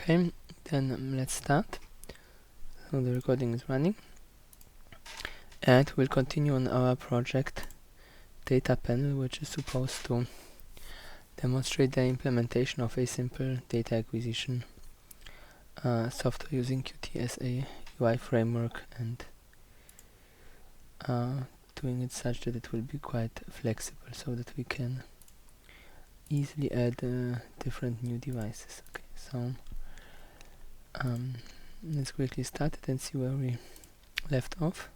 Okay, then let's start. So the recording is running, and we'll continue on our project data panel, which is supposed to demonstrate the implementation of a simple data acquisition software using Qt as a UI framework, and doing it such that it will be quite flexible so that we can easily add different new devices. Okay, so let's quickly start it and see where we left off.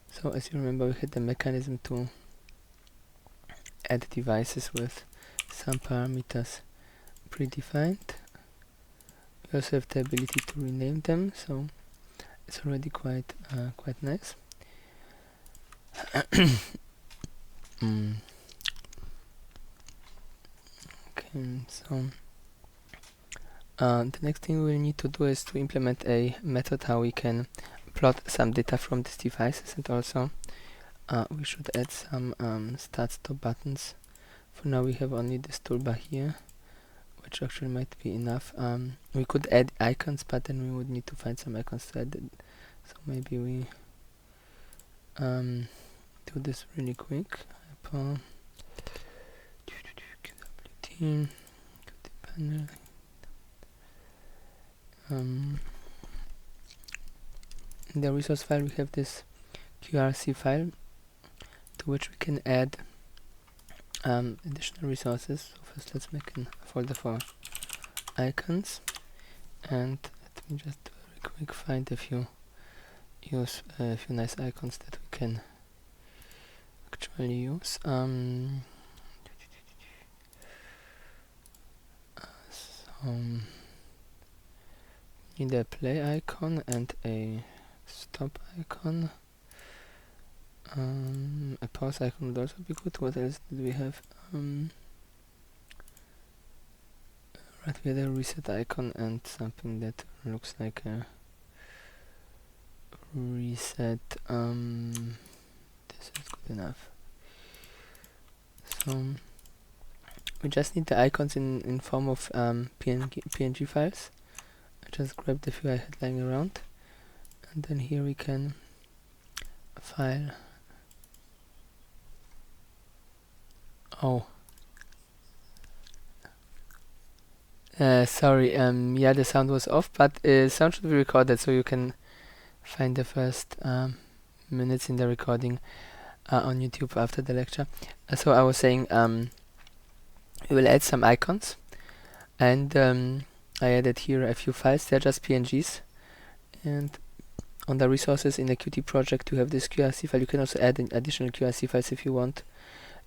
So as you remember, we had the mechanism to add devices with some parameters predefined. We also have the ability to rename them, so it's already quite nice. Okay, so the next thing we need to do is to implement a method how we can plot some data from these devices, and also we should add some start stop buttons. For now we have only this toolbar here, which actually might be enough. We could add icons, but then we would need to find some icons to add it. So maybe we do this really quick. Qt panel. In the resource file we have this QRC file to which we can add additional resources. So first let's make a folder for icons, and let me just very quick find a few nice icons that we can actually use. Need a play icon and a stop icon. A pause icon would also be good. What else did we have? Right, we had a reset icon and something that looks like a reset. This is good enough. So we just need the icons in form of PNG files. I just grabbed the few I had lying around, and then here we can file. Oh, sorry. Yeah, the sound was off, but sound should be recorded, so you can find the first minutes in the recording on YouTube after the lecture. So I was saying, we will add some icons, and I added here a few files. They're just PNGs, and on the resources in the Qt project you have this QRC file. You can also add additional QRC files if you want,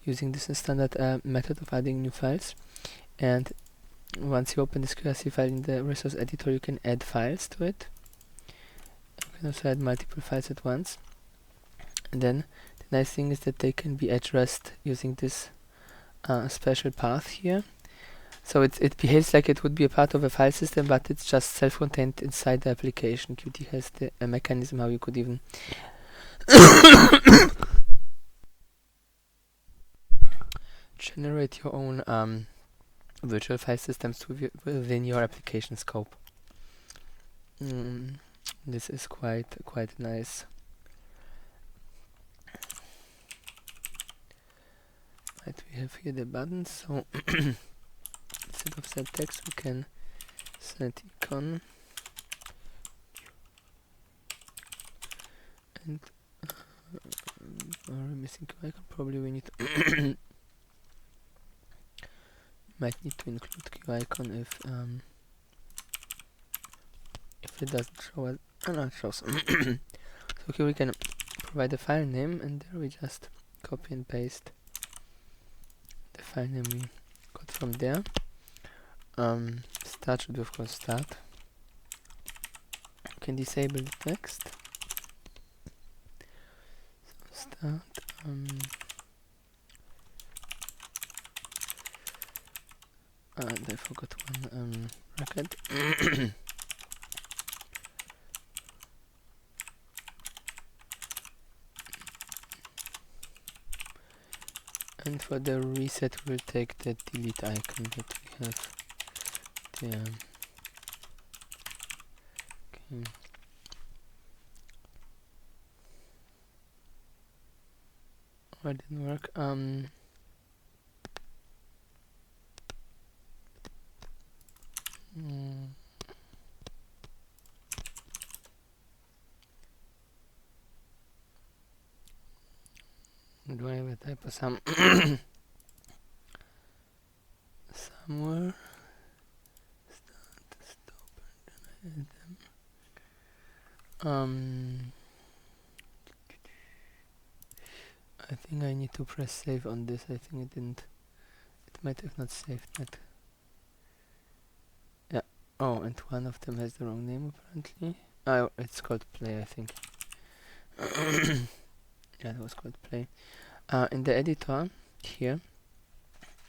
using this standard method of adding new files. And once you open this QRC file in the resource editor, you can add files to it. You can also add multiple files at once, and then the nice thing is that they can be addressed using this special path here. So it behaves like it would be a part of a file system, but it's just self-contained inside the application. Qt has a mechanism how you could even generate your own virtual file systems within your application scope. This is quite nice. Right, we have here the buttons. So instead of set text, we can set icon, and are we missing icon? Probably we need to might need to include QIcon if it doesn't show us. Oh no, it shows. So here we can provide a file name, and there we just copy and paste the file name we got from there. Start should be of course start. You can disable the text. So start. And I forgot one bracket. And for the reset, we'll take the delete icon that we have there. Okay. Oh, it didn't work. Mm, do I have a typo somewhere? Um, I think I need to press save on this. I think it didn't. It might have not saved that. Yeah. Oh, and one of them has the wrong name apparently. Oh, it's called play, I think. Yeah, it was called play. In the editor here,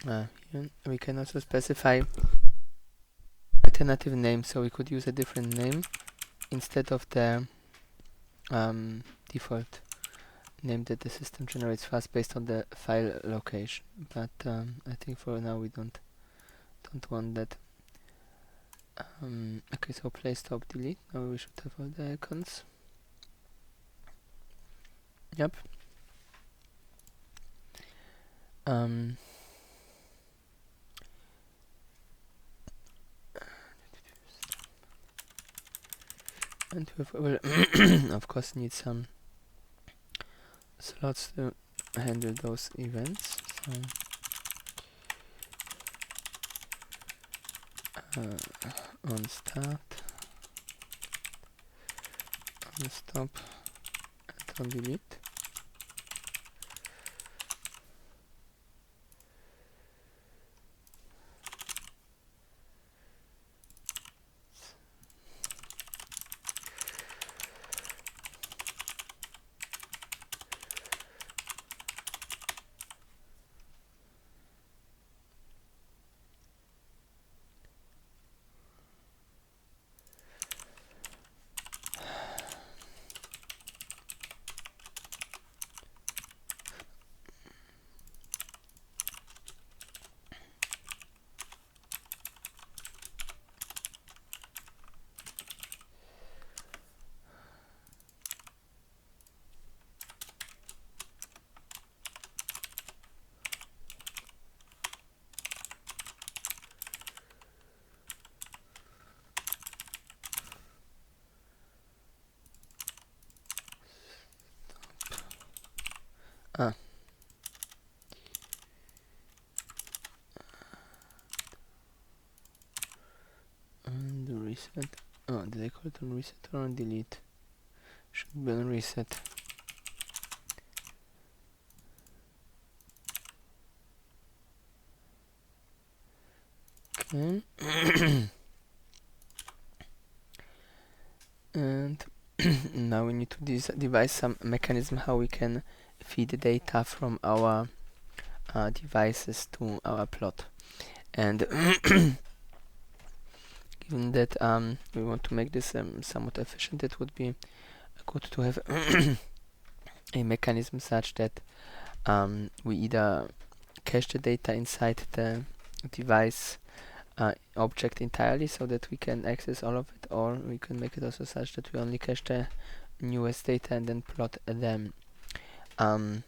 here we can also specify alternative name, so we could use a different name instead of the default name that the system generates fast based on the file location. But I think for now we don't want that. Okay, so play, stop, delete. Now we should have all the icons. Yep. And we will of course need some slots to handle those events. So on start, on stop, and on delete. Ah, and the reset. Oh, did I call it on reset or on delete? Should be on reset. Okay. And now we need to devise some mechanism how we can feed the data from our devices to our plot. And given that we want to make this somewhat efficient, it would be good to have a mechanism such that we either cache the data inside the device object entirely so that we can access all of it, or we can make it also such that we only cache the newest data and then plot them. And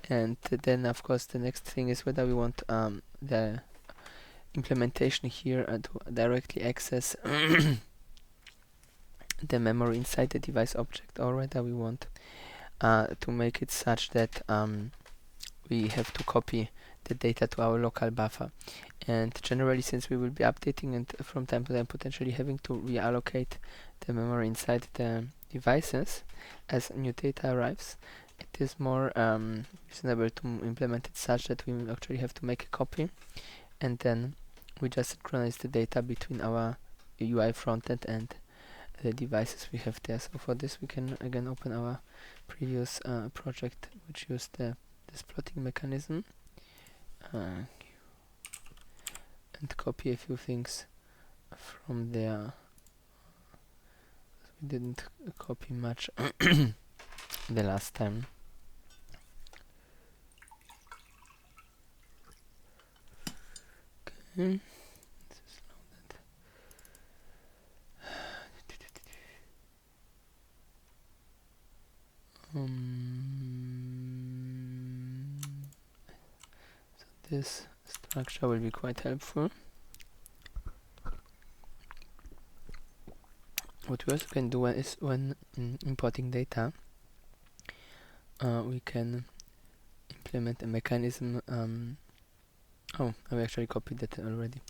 then of course the next thing is whether we want the implementation here to directly access the memory inside the device object, or whether we want to make it such that we have to copy the data to our local buffer. And generally, since we will be updating and from time to time potentially having to reallocate the memory inside the devices as new data arrives, it is more reasonable to implement it such that we will actually have to make a copy, and then we just synchronize the data between our UI frontend and the devices we have there. So for this we can again open our previous project which used this plotting mechanism and copy a few things from there. We didn't copy much the last time. Okay. this structure will be quite helpful. What we also can do is when importing data, we can implement a mechanism. Oh, I actually copied that already.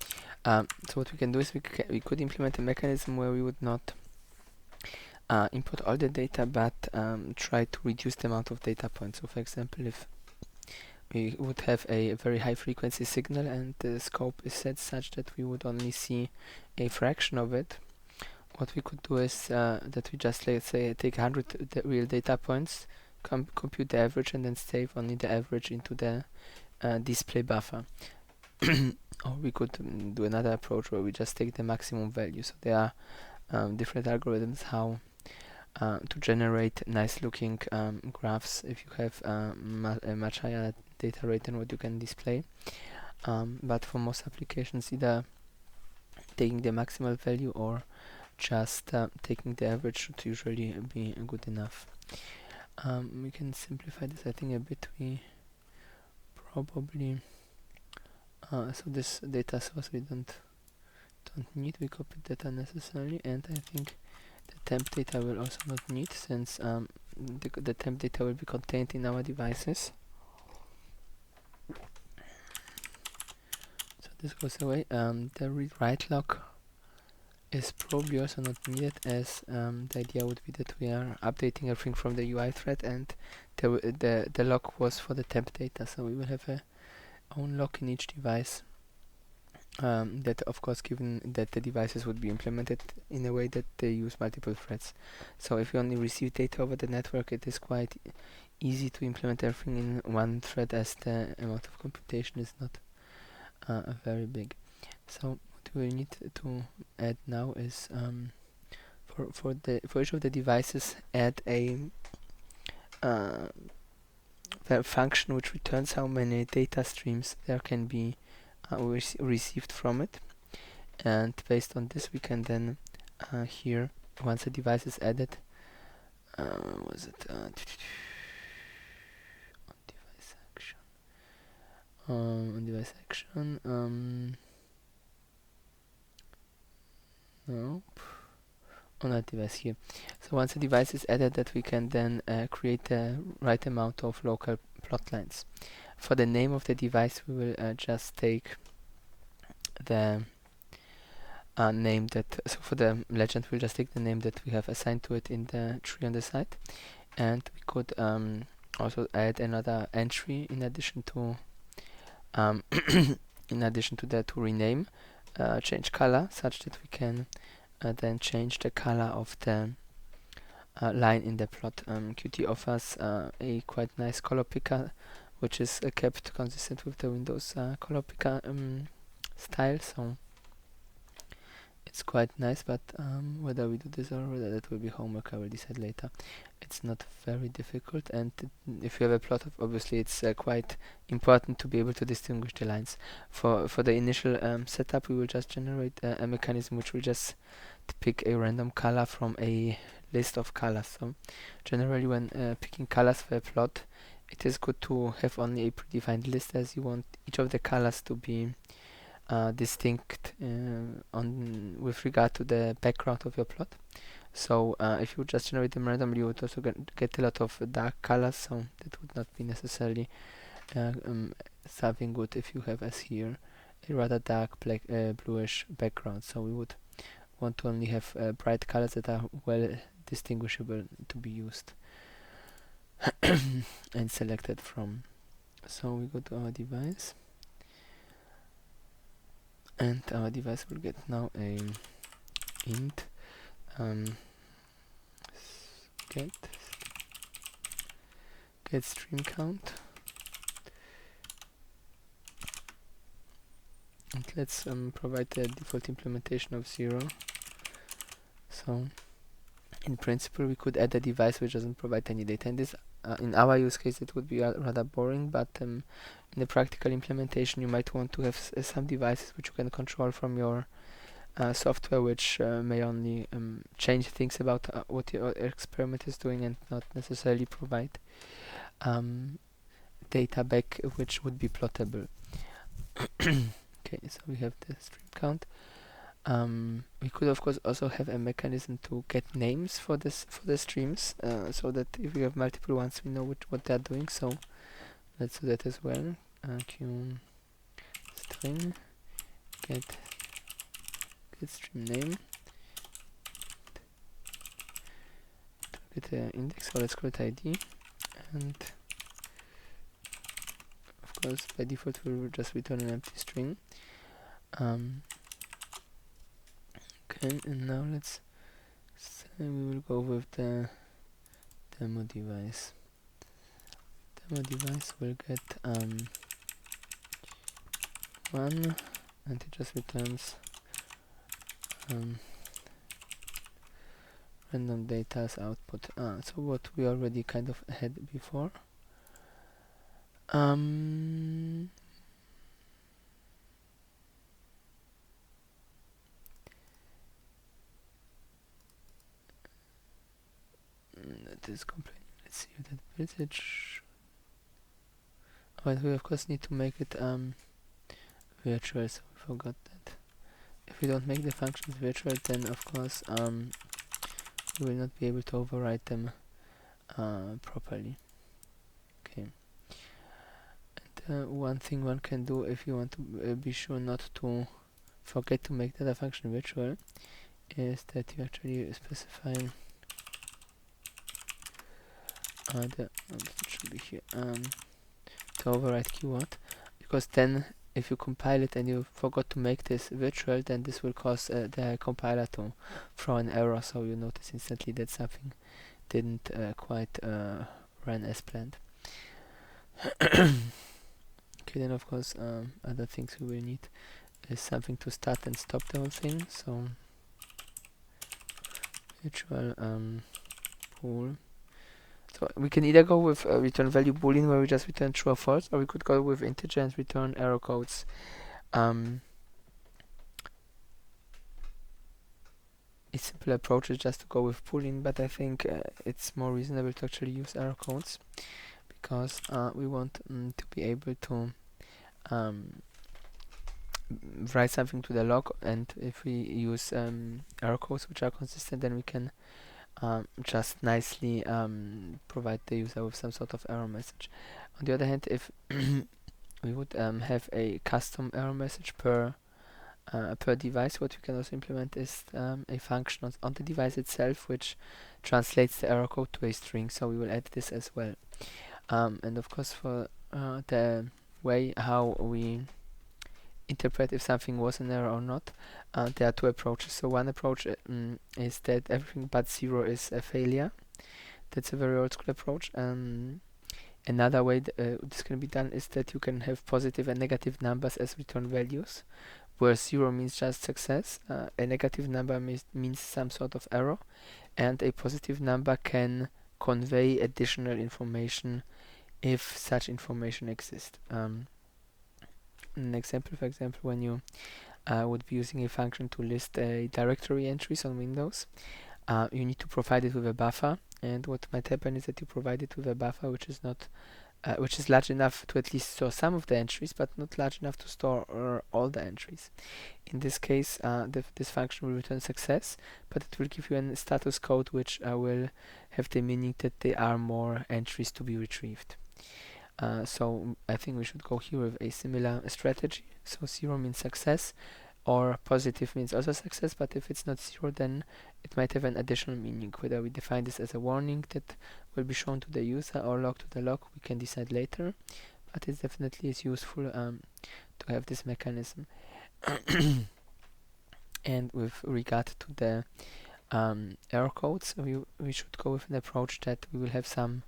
So what we can do is we could implement a mechanism where we would not import all the data, but try to reduce the amount of data points. So for example, if we would have a very high frequency signal and the scope is set such that we would only see a fraction of it, what we could do is that we just, let's say, take 100 real data points, compute the average, and then save only the average into the display buffer. Or we could do another approach where we just take the maximum value. So there are different algorithms how to generate nice looking graphs if you have a much higher data rate than what you can display. But for most applications, either taking the maximal value or just taking the average should usually be good enough. We can simplify this, I think, a bit. We probably so this data source we don't need. We copied that unnecessarily, and I think the temp data will also not need, since the temp data will be contained in our devices. So this goes away. The read-write lock is probably also not needed, as the idea would be that we are updating everything from the UI thread, and the lock was for the temp data, so we will have a own lock in each device. That, of course, given that the devices would be implemented in a way that they use multiple threads. So if you only receive data over the network, it is quite easy to implement everything in one thread, as the amount of computation is not very big. So what we need to add now is for each of the devices, add a function which returns how many data streams there can be received from it, and based on this we can then here, once a device is added, was it on device action, nope, on that device here. So once a device is added, that we can then create the right amount of local plot lines. For the name of the device, we will just take the name that, so for the legend, we'll just take the name that we have assigned to it in the tree on the side, and we could also add another entry in addition to that, to rename, change color, such that we can then change the color of the line in the plot. Qt offers a quite nice color picker, which is kept consistent with the Windows color picker style, so it's quite nice. But whether we do this or whether that will be homework, I will decide later. It's not very difficult, and if you have a plot, obviously it's quite important to be able to distinguish the lines. For the initial setup, we will just generate a mechanism which will just pick a random color from a list of colors. So generally, when picking colors for a plot, it is good to have only a predefined list, as you want each of the colors to be distinct with regard to the background of your plot. So if you just generate them randomly, you would also get a lot of dark colors, so that would not be necessarily something good if you have, as here, a rather dark black bluish background. So we would want to only have bright colors that are well distinguishable to be used and selected from. So we go to our device, and our device will get now a int get stream count, and let's provide the default implementation of 0. So in principle, we could add a device which doesn't provide any data. In this, in our use case, it would be rather boring, but in the practical implementation, you might want to have some devices which you can control from your software, which may only change things about what your experiment is doing, and not necessarily provide data back which would be plottable. Okay, so we have the stream count. We could of course also have a mechanism to get names for the streams, so that if we have multiple ones, we know what they're doing. So let's do that as well. Q string get stream name, get the index, so let's call it ID, and of course by default we will just return an empty string. Okay, and now let's say we will go with the demo device. Demo device will get 1, and it just returns random data as output. So what we already kind of had before. That is complaining. Let's see if that builds it. But we of course need to make it virtual, so we forgot that. If we don't make the functions virtual, then of course we will not be able to override them properly. Okay. And one thing one can do if you want to be sure not to forget to make data function virtual is that you actually specify it should be here to override keyword, because then if you compile it and you forgot to make this virtual, then this will cause the compiler to throw an error, so you notice instantly that something didn't quite run as planned. Okay, then of course other things we will need is something to start and stop the whole thing, so virtual pool. So we can either go with return value boolean, where we just return true or false, or we could go with integer and return error codes. A simple approach is just to go with boolean, but I think it's more reasonable to actually use error codes, because we want to be able to write something to the log, and if we use error codes which are consistent, then we can just nicely provide the user with some sort of error message. On the other hand, if we would have a custom error message per device, what we can also implement is a function on the device itself which translates the error code to a string, so we will add this as well. And of course, for the way how we interpret if something was an error or not, there are two approaches. So one approach is that everything but 0 is a failure. That's a very old school approach. Another way this can be done is that you can have positive and negative numbers as return values, where 0 means just success, a negative number means some sort of error, and a positive number can convey additional information if such information exists. An example, for example, when you would be using a function to list directory entries on Windows, you need to provide it with a buffer, and what might happen is that you provide it with a buffer which is not which is large enough to at least store some of the entries, but not large enough to store all the entries. In this case, this function will return success, but it will give you a status code which will have the meaning that there are more entries to be retrieved. So I think we should go here with a similar strategy. So 0 means success, or positive means also success, but if it's not 0, then it might have an additional meaning. Whether we define this as a warning that will be shown to the user or log to the log, we can decide later, but it definitely is useful to have this mechanism. And with regard to the error codes, we should go with an approach that we will have some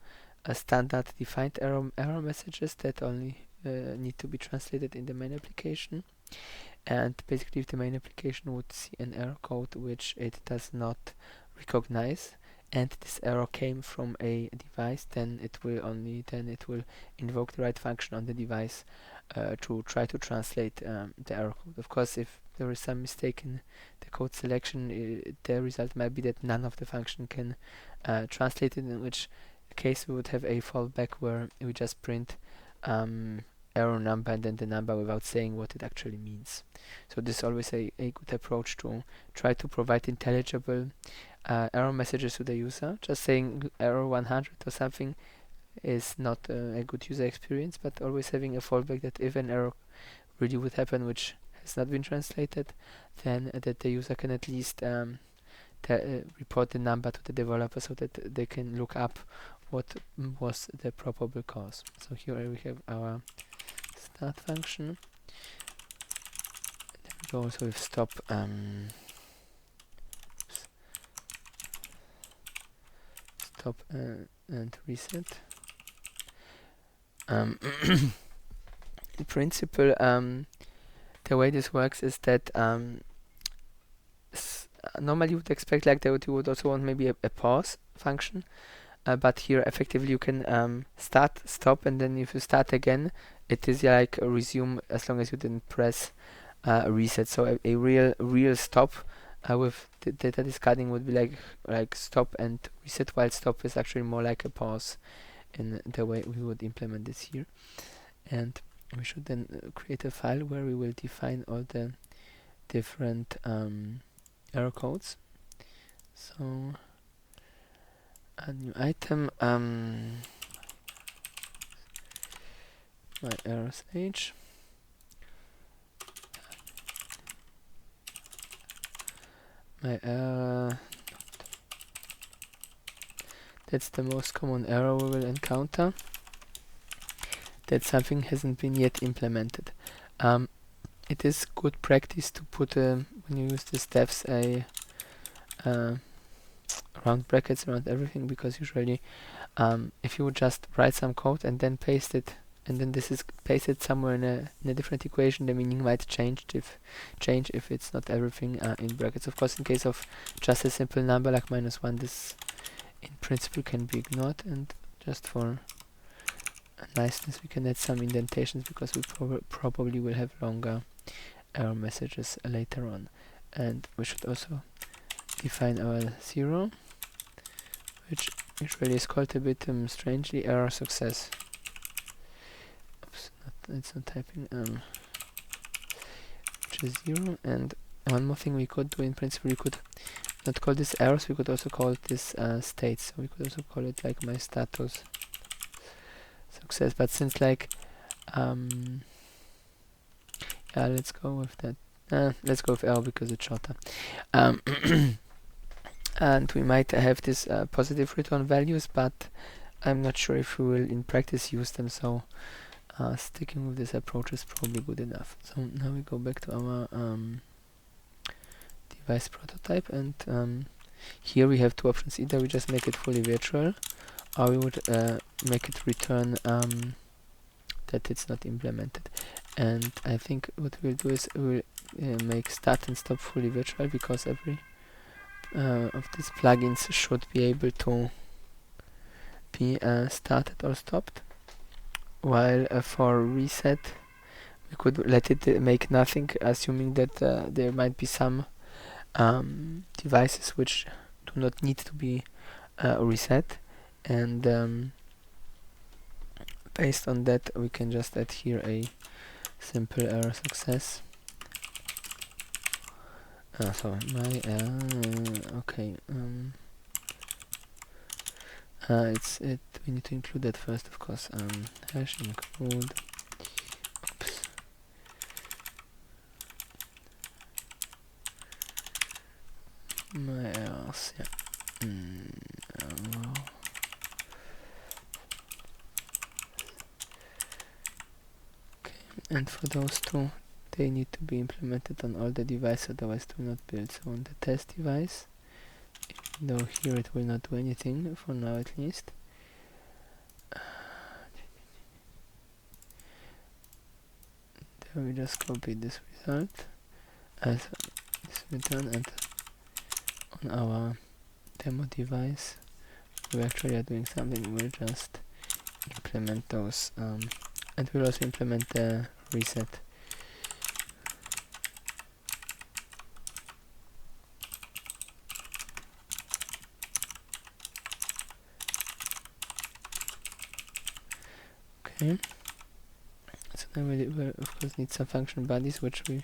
standard defined error messages that only need to be translated in the main application. And basically, if the main application would see an error code which it does not recognize, and this error came from a device, then it will invoke the right function on the device to try to translate the error code. Of course, if there is some mistake in the code selection, the result might be that none of the function can translate it, in which case we would have a fallback where we just print error number and then the number without saying what it actually means. So this is always a good approach to try to provide intelligible error messages to the user. Just saying error 100 or something is not a good user experience, but always having a fallback that if an error really would happen which has not been translated, then that the user can at least report the number to the developer so that they can look up what was the probable cause. So here we have our start function. Then we go also with stop stop and reset. In principle, the way this works is that normally you would expect like that you would also want maybe a pause function, but here effectively you can start, stop, and then if you start again, it is like a resume as long as you didn't press reset. So a real stop with the data discarding would be like stop and reset, while stop is actually more like a pause in the way we would implement this here. And we should then create a file where we will define all the different error codes. So a new item, my errors age, my error, that's the most common error we will encounter, that something hasn't been yet implemented. It is good practice to put when you use the steps round brackets around everything, because usually if you would just write some code and then paste it, and then this is pasted somewhere in a different equation, the meaning might change if it's not everything in brackets. Of course, in case of just a simple number like -1, this in principle can be ignored, and just for niceness we can add some indentations, because we probably will have longer error messages later on. And we should also define our 0, which usually is called a bit strangely error success. Oops, it's not typing. Which is 0. And one more thing we could do, in principle, we could not call this errors, we could also call this states. So we could also call it like my status success. But since like yeah, let's go with that. Let's go with error because it's shorter. And we might have this positive return values, but I'm not sure if we will in practice use them, so sticking with this approach is probably good enough. So now we go back to our device prototype, and here we have two options. Either we just make it fully virtual, or we would make it return that it's not implemented. And I think what we'll do is we'll make start and stop fully virtual, because every of these plugins should be able to be started or stopped. While for reset, we could let it make nothing, assuming that there might be some devices which do not need to be reset, and based on that we can just add here a simple error success. So my okay, we need to include that first, of course. Hash include, oops, my errors, yeah. Okay, and for those two, they need to be implemented on all the devices, otherwise it will not build. So on the test device, even though here it will not do anything for now at least. There we just copy this result as this return, and on our demo device we actually are doing something. We'll just implement those, and we'll also implement the reset. Okay, so Then we will of course need some function bodies which we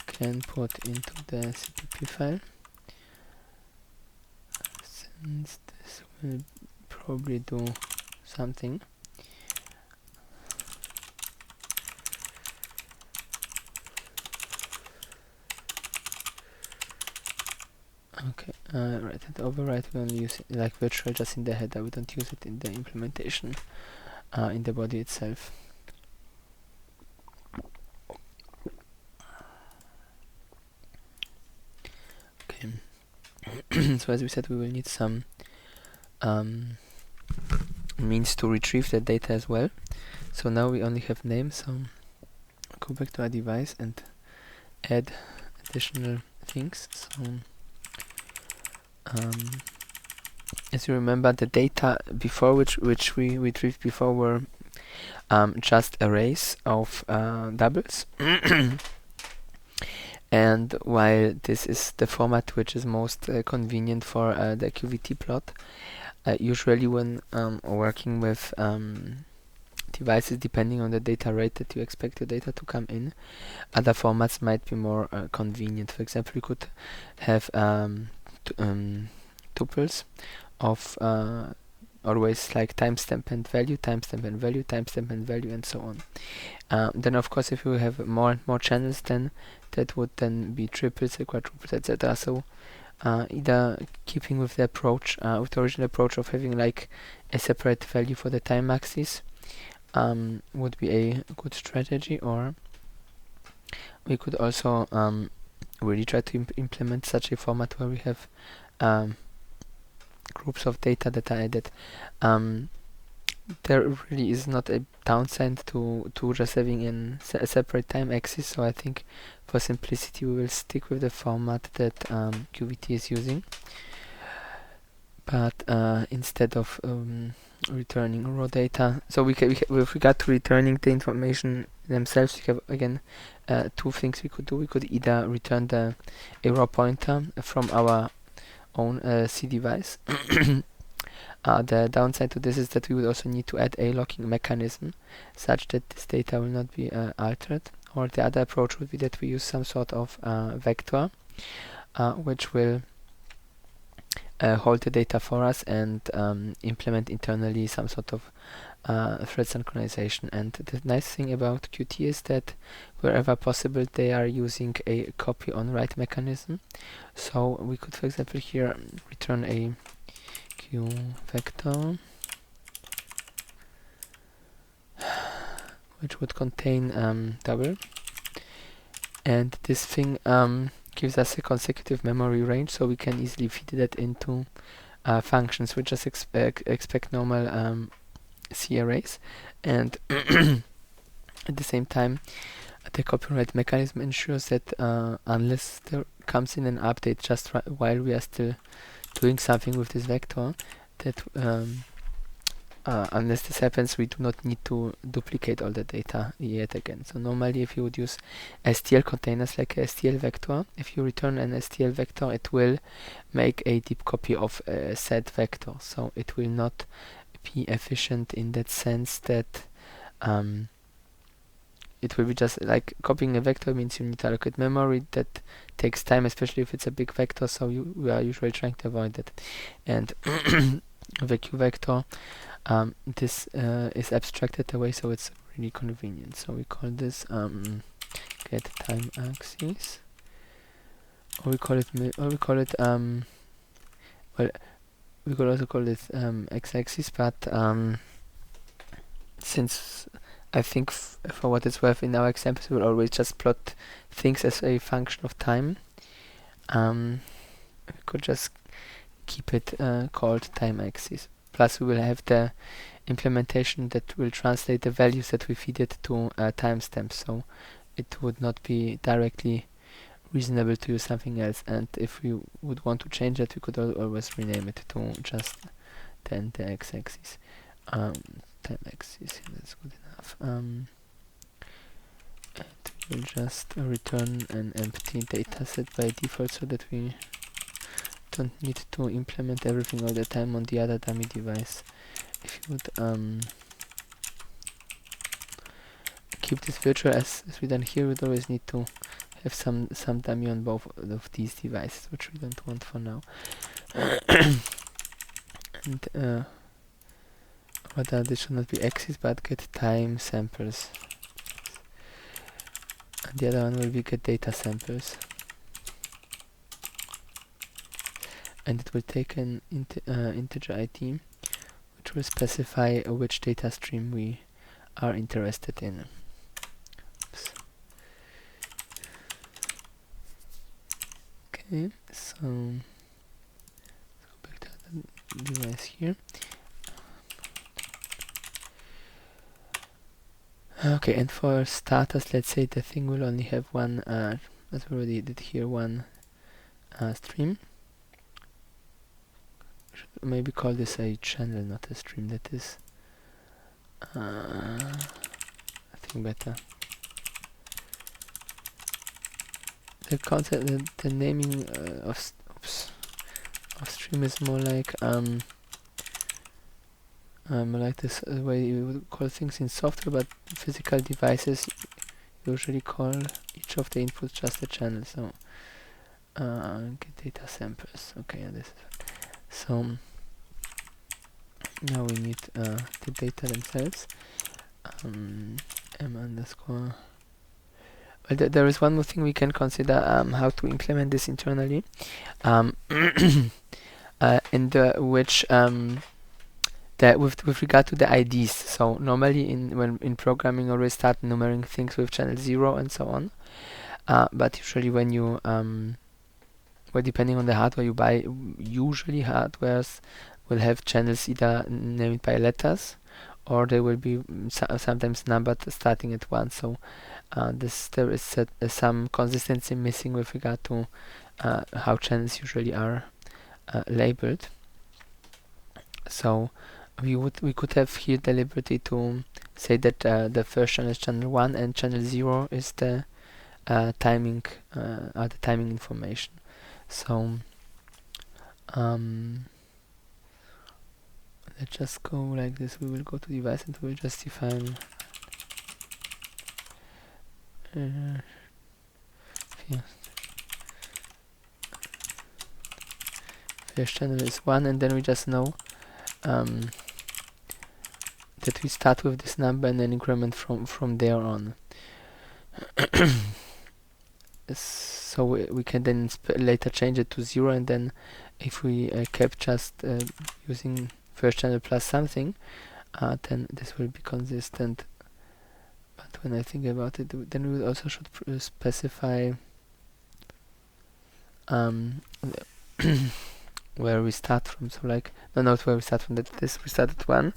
can put into the CPP file. Since this will probably do something. Okay, right, and override we only use it like virtual just in the header, we don't use it in the implementation in the body itself. Okay, so as we said, we will need some means to retrieve the data as well. So now we only have name, so go back to our device and add additional things. So as you remember, the data before which we retrieved before were just arrays of doubles. And while this is the format which is most convenient for the QVT plot, usually when working with devices, depending on the data rate that you expect your data to come in, other formats might be more convenient. For example, you could have tuples of always like timestamp and value, timestamp and value, timestamp and value, and so on. Then of course, if you have more and more channels, then that would then be triples, quadruples, etc. So either keeping with the approach, with the original approach of having like a separate value for the time axis, would be a good strategy, or we could also really try to implement such a format where we have groups of data that are added. There really is not a downside to just having a separate time axis, so I think for simplicity we will stick with the format that QVT is using. But instead of returning raw data, so with regard to returning the information themselves, we have again two things we could do. We could either return a raw pointer from our own C device. The downside to this is that we would also need to add a locking mechanism such that this data will not be altered. Or the other approach would be that we use some sort of vector which will hold the data for us and implement internally some sort of thread synchronization. And the nice thing about Qt is that wherever possible they are using a copy on write mechanism. So we could, for example, here return a Q vector which would contain double, and this thing gives us a consecutive memory range, so we can easily feed that into functions which just expect normal C arrays, and at the same time the copyright mechanism ensures that unless there comes in an update just while we are still doing something with this vector, that unless this happens, we do not need to duplicate all the data yet again. So normally if you would use STL containers like a STL vector, if you return an STL vector, it will make a deep copy of a said vector. So it will not be efficient in that sense that it will be just like copying a vector means you need to allocate memory. That takes time, especially if it's a big vector, so we are usually trying to avoid that. And the Q vector, this is abstracted away, so it's really convenient. So we call this get time axis, or we call it well, we could also call it x-axis, but since I think for what it's worth, in our examples we will always just plot things as a function of time. We could just keep it called time axis. Plus we will have the implementation that will translate the values that we feed it to timestamps, so it would not be directly reasonable to use something else. And if we would want to change that, we could always rename it to just then the x-axis. Time axis, that's good enough. And we'll just return an empty dataset by default, so that we don't need to implement everything all the time on the other dummy device. If you would keep this virtual as we done here, we'd always need to have some dummy on both of these devices, which we don't want for now. And this should not be axis, but get time samples. And the other one will be get data samples. And it will take an integer ID, which will specify which data stream we are interested in. Oops. Okay, so let's go back to the device here. Okay, and for starters, let's say the thing will only have one, as we already did here, one stream. Should maybe call this a channel, not a stream. That is, I think, better. The concept, the naming of stream is more like this way you would call things in software, but physical devices usually call each of the inputs just a channel. So get data samples. Okay, and this is so now we need the data themselves. M underscore. Well, there is one more thing we can consider, how to implement this internally, which that with regard to the IDs. So normally when in programming, always start numbering things with channel 0 and so on. But usually when you well, depending on the hardware you buy, usually hardwares will have channels either named by letters, or they will be sometimes numbered starting at 1. So there is some consistency missing with regard to how channels usually are labeled. So we could have here the liberty to say that the first channel is channel 1 and channel 0 is the timing information. So let's just go like this. We will go to device and we'll just define first channel is 1, and then we just know that we start with this number and then increment from there on. So we can then later change it to 0, and then if we kept just using first channel plus something, then this will be consistent. But when I think about it, then we also should specify where we start from. So like, not where we start from, we start at 1,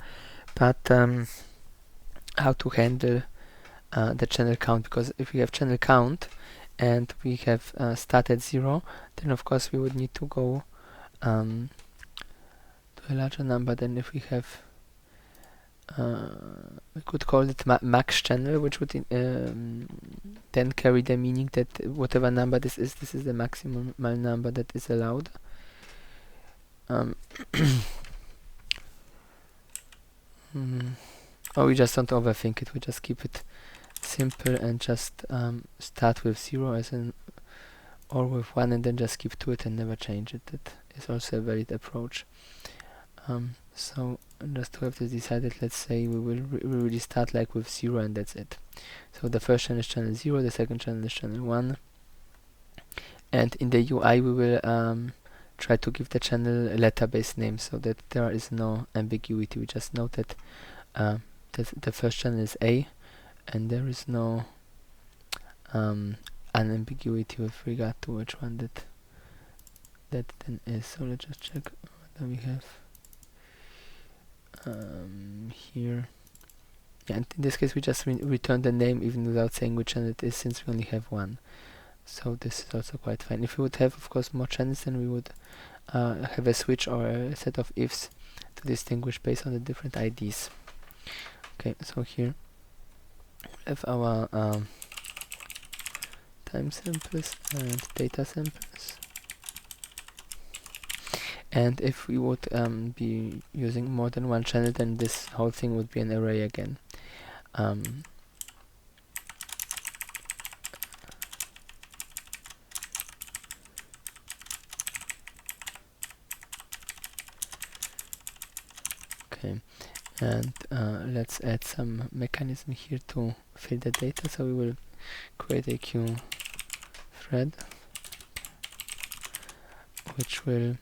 but how to handle the channel count, because if we have channel count and we have start at 0, then of course we would need to go to a larger number than if we have we could call it max channel, which would then carry the meaning that whatever number this is the maximum number that is allowed. Or we just don't overthink it, we just keep it simple and just start with 0 as an, or with 1, and then just keep to it and never change it. That is also a valid approach. So just to have this decided, let's say we will really start like with 0 and that's it. So the first channel is channel 0, the second channel is channel 1, and in the UI we will try to give the channel a letter-based name so that there is no ambiguity. We just note that the first channel is A, and there is no unambiguity with regard to which one that then is. So let's just check what we have here. Yeah, and in this case we just return the name even without saying which channel it is, since we only have one. So this is also quite fine. If we would have, of course, more channels, then we would have a switch or a set of ifs to distinguish based on the different IDs. Okay, so here we have our time samples and data samples. And if we would be using more than one channel, then this whole thing would be an array again. Okay, and let's add some mechanism here to fill the data. So we will create a queue thread which will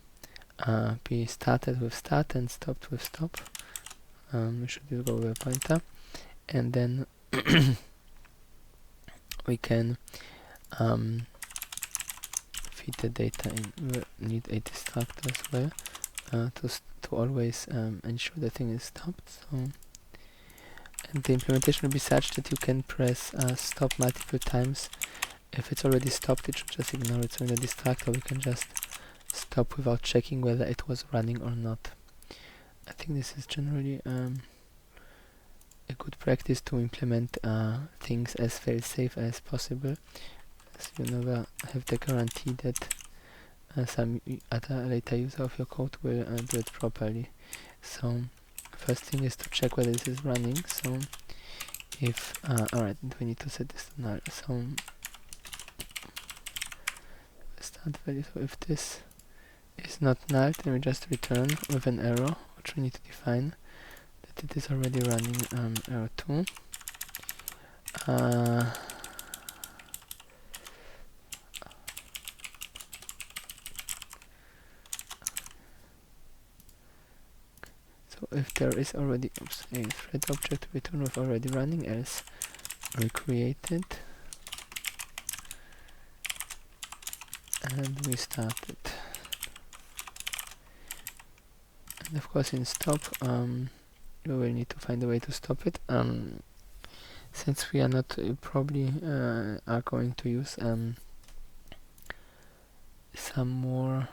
be started with start and stopped with stop. We should just go with a pointer, and then we can feed the data in. We need a destructor as well to always ensure the thing is stopped. So, and the implementation will be such that you can press stop multiple times. If it's already stopped, it should just ignore it. So in the destructor, we can just stop without checking whether it was running or not. I think this is generally a good practice to implement things as fail-safe as possible, as you never have the guarantee that some other later user of your code will do it properly. So first thing is to check whether this is running. So if alright, we need to set this to null. So start value. So if this is not null, then we just return with an error, which we need to define that it is already running error 2. So if there is already a thread object, return with already running, else recreate it and restart it. And of course in stop we will need to find a way to stop it. Since we are not probably are going to use some more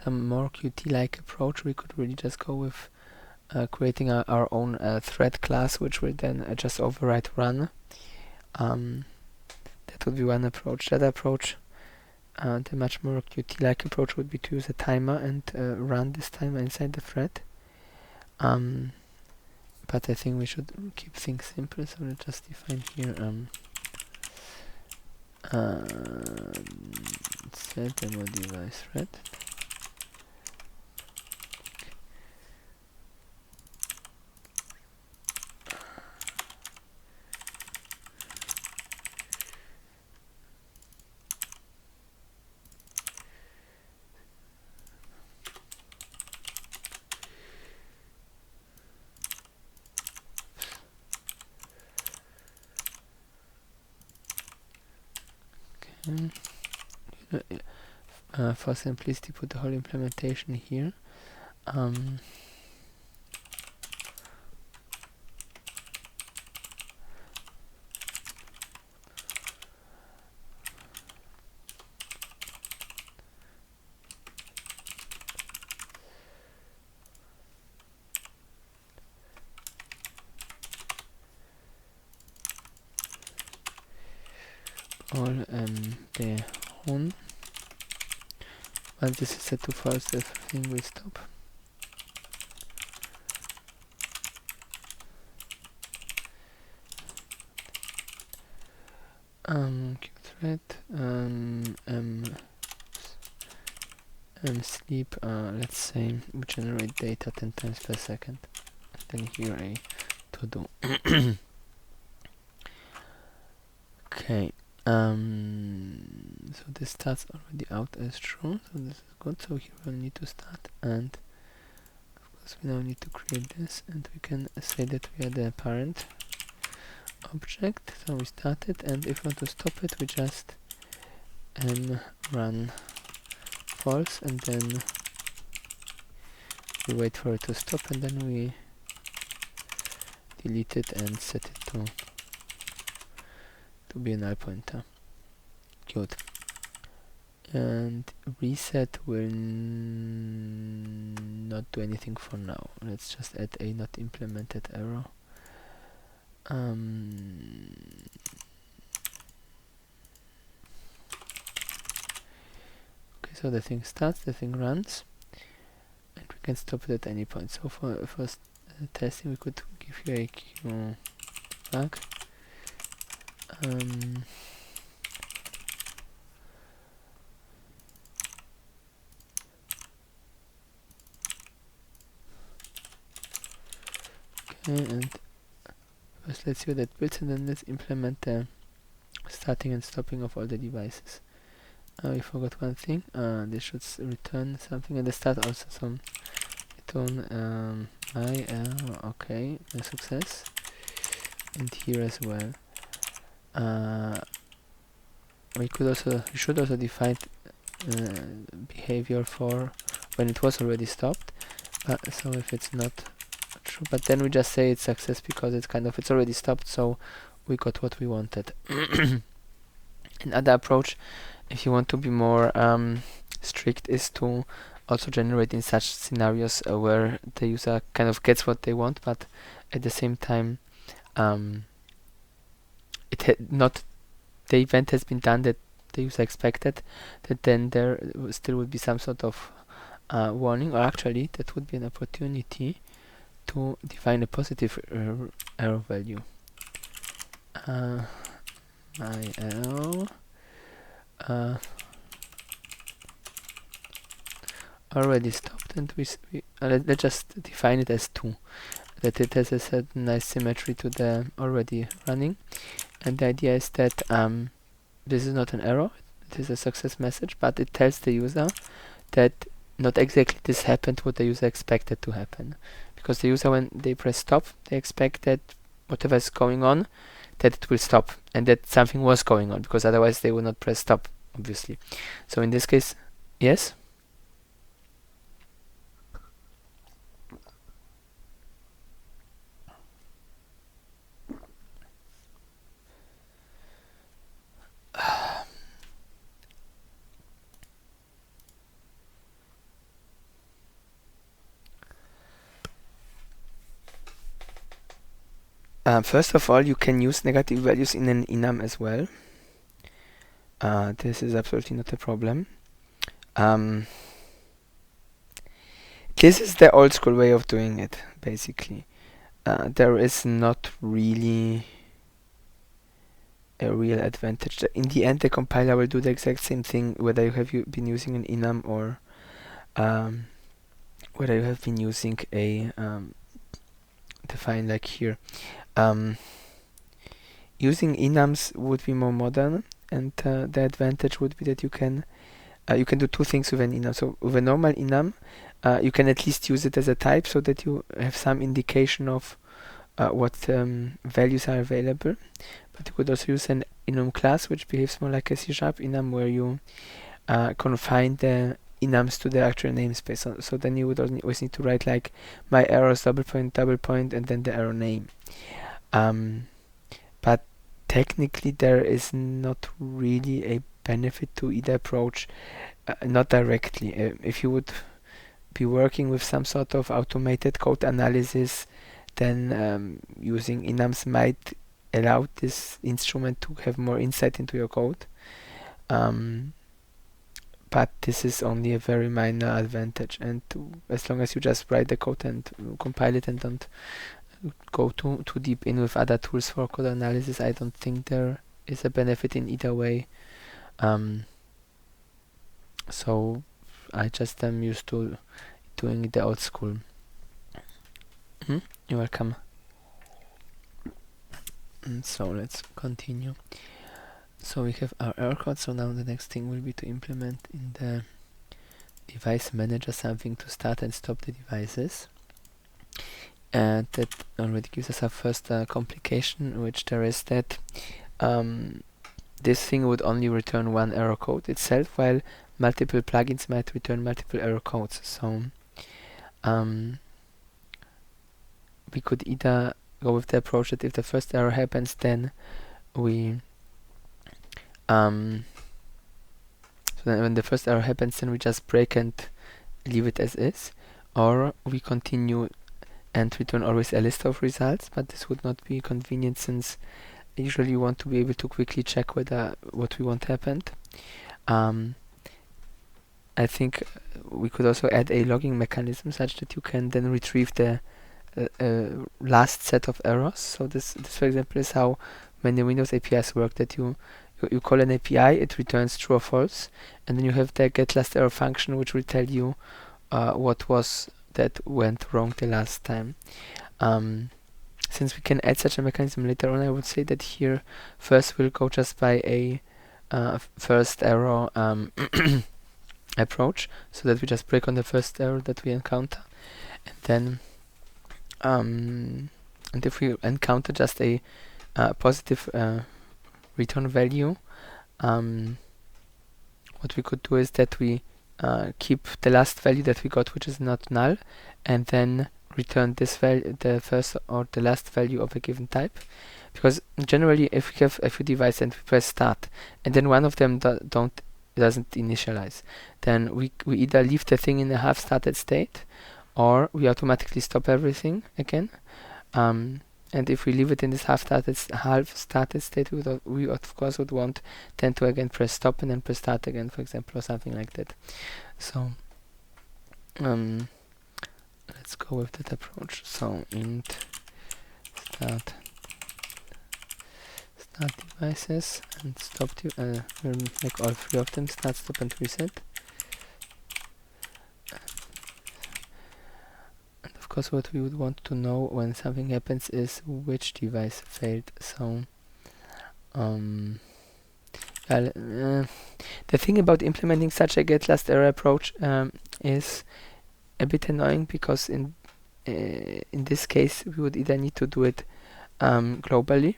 Qt-like approach, we could really just go with creating our own thread class, which will then just override run. That would be one approach. That approach, the much more Qt-like approach, would be to use a timer and run this timer inside the thread. But I think we should keep things simple, so let's just define here set demo device thread. For simplicity, put the whole implementation here. All the home. Once this is set to false, everything will stop. Qthread sleep, let's say we generate data 10 times per second, and then here a to do. Okay, so this starts already out as true, so this is good. So here we'll need to start, and of course we now need to create this, and we can say that we are the parent object. So we start it, and if we want to stop it, we just run false, and then we wait for it to stop, and then we delete it and set it to be a null pointer. Good. And reset will not do anything for now. Let's just add a not implemented error. Okay, so the thing starts, the thing runs, and we can stop it at any point. So for testing, we could give you a queue flag. Okay, and first let's see what that builds, and then let's implement the starting and stopping of all the devices. We forgot one thing. This should return something at the start also. So return okay, a success, and here as well. We should also define behavior for when it was already stopped. So if it's not true, but then we just say it's success because it's already stopped, so we got what we wanted. Another approach, if you want to be more strict, is to also generate in such scenarios where the user kind of gets what they want, but at the same time not the event has been done that the user expected, that then there still would be some sort of warning, or actually that would be an opportunity to define a positive error value. IL already stopped, and let's just define it as 2, that it has a certain nice symmetry to the already running, and the idea is that this is not an error, it is a success message, but it tells the user that not exactly this happened what the user expected to happen, because the user, when they press stop, they expect that whatever is going on, that it will stop, and that something was going on, because otherwise they would not press stop, obviously. So in this case, yes? First of all, you can use negative values in an enum as well. This is absolutely not a problem. This is the old school way of doing it, basically. There is not really a real advantage. In the end, the compiler will do the exact same thing, whether you have been using an enum or whether you have been using a define like here. Using enums would be more modern, and the advantage would be that you can do two things with an enum. So with a normal enum, you can at least use it as a type, so that you have some indication of what values are available. But you could also use an enum class, which behaves more like a C# enum, where you confine the enums to the actual namespace. So then you would always need to write like my errors double point, and then the error name. But technically there is not really a benefit to either approach, not directly. If you would be working with some sort of automated code analysis, then using enums might allow this instrument to have more insight into your code. But this is only a very minor advantage, and as long as you just write the code and compile it and don't go too deep in with other tools for code analysis, I don't think there is a benefit in either way. So I just am used to doing it the old school. You're welcome. So let's continue. So we have our error code, so now the next thing will be to implement in the device manager something to start and stop the devices. And that already gives us our first complication, which there is that this thing would only return one error code itself, while multiple plugins might return multiple error codes. So we could either go with the approach that if the first error happens, then we so then when the first error happens, then we just break and leave it as is, or we continue and return always a list of results, but this would not be convenient, since usually you want to be able to quickly check whether what we want happened. I think we could also add a logging mechanism such that you can then retrieve the last set of errors. So this for example is how many Windows APIs work, that you call an API, it returns true or false, and then you have the get last error function, which will tell you what was that went wrong the last time. since we can add such a mechanism later on, I would say that here first we'll go just by a first error approach, so that we just break on the first error that we encounter, and then and if we encounter just a positive return value, what we could do is that we keep the last value that we got, which is not null, and then return this value, the first or the last value of a given type. Because generally, if we have a few devices and we press start, and then one of them doesn't initialize, then we either leave the thing in a half started state, or we automatically stop everything again. And if we leave it in this half started state, we of course would want then to again press stop and then press start again, for example, or something like that. So let's go with that approach. So int start devices and stop. We'll make all three of them start, stop, and reset. Of course, what we would want to know when something happens is which device failed. So the thing about implementing such a get last error approach is a bit annoying, because in this case we would either need to do it globally,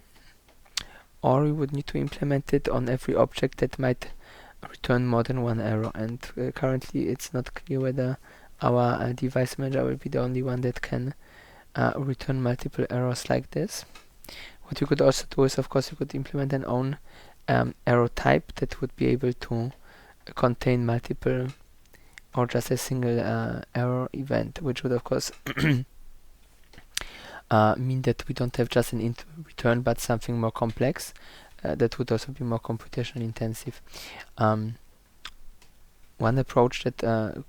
or we would need to implement it on every object that might return more than one error, and currently it's not clear whether our device manager will be the only one that can return multiple errors like this. What you could also do is, of course, you could implement an own error type that would be able to contain multiple or just a single error event, which would of course mean that we don't have just an int return but something more complex. That would also be more computation intensive. One approach that,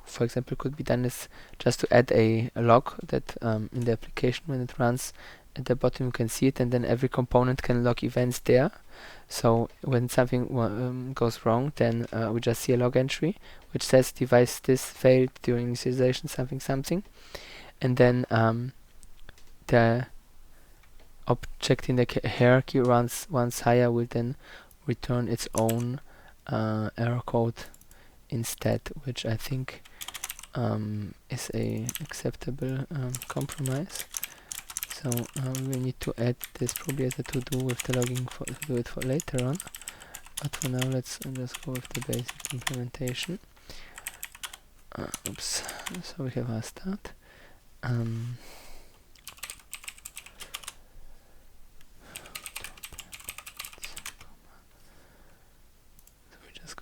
for example, could be done is just to add a log that in the application, when it runs, at the bottom you can see it, and then every component can log events there. So when something goes wrong, then we just see a log entry which says device this failed during initialization something, and then the object in the hierarchy once higher will then return its own error code instead, which I think is a acceptable compromise. So we need to add this probably as a to-do with the logging to do it for later on. But for now, let's just go with the basic implementation. Oops. So we have our start.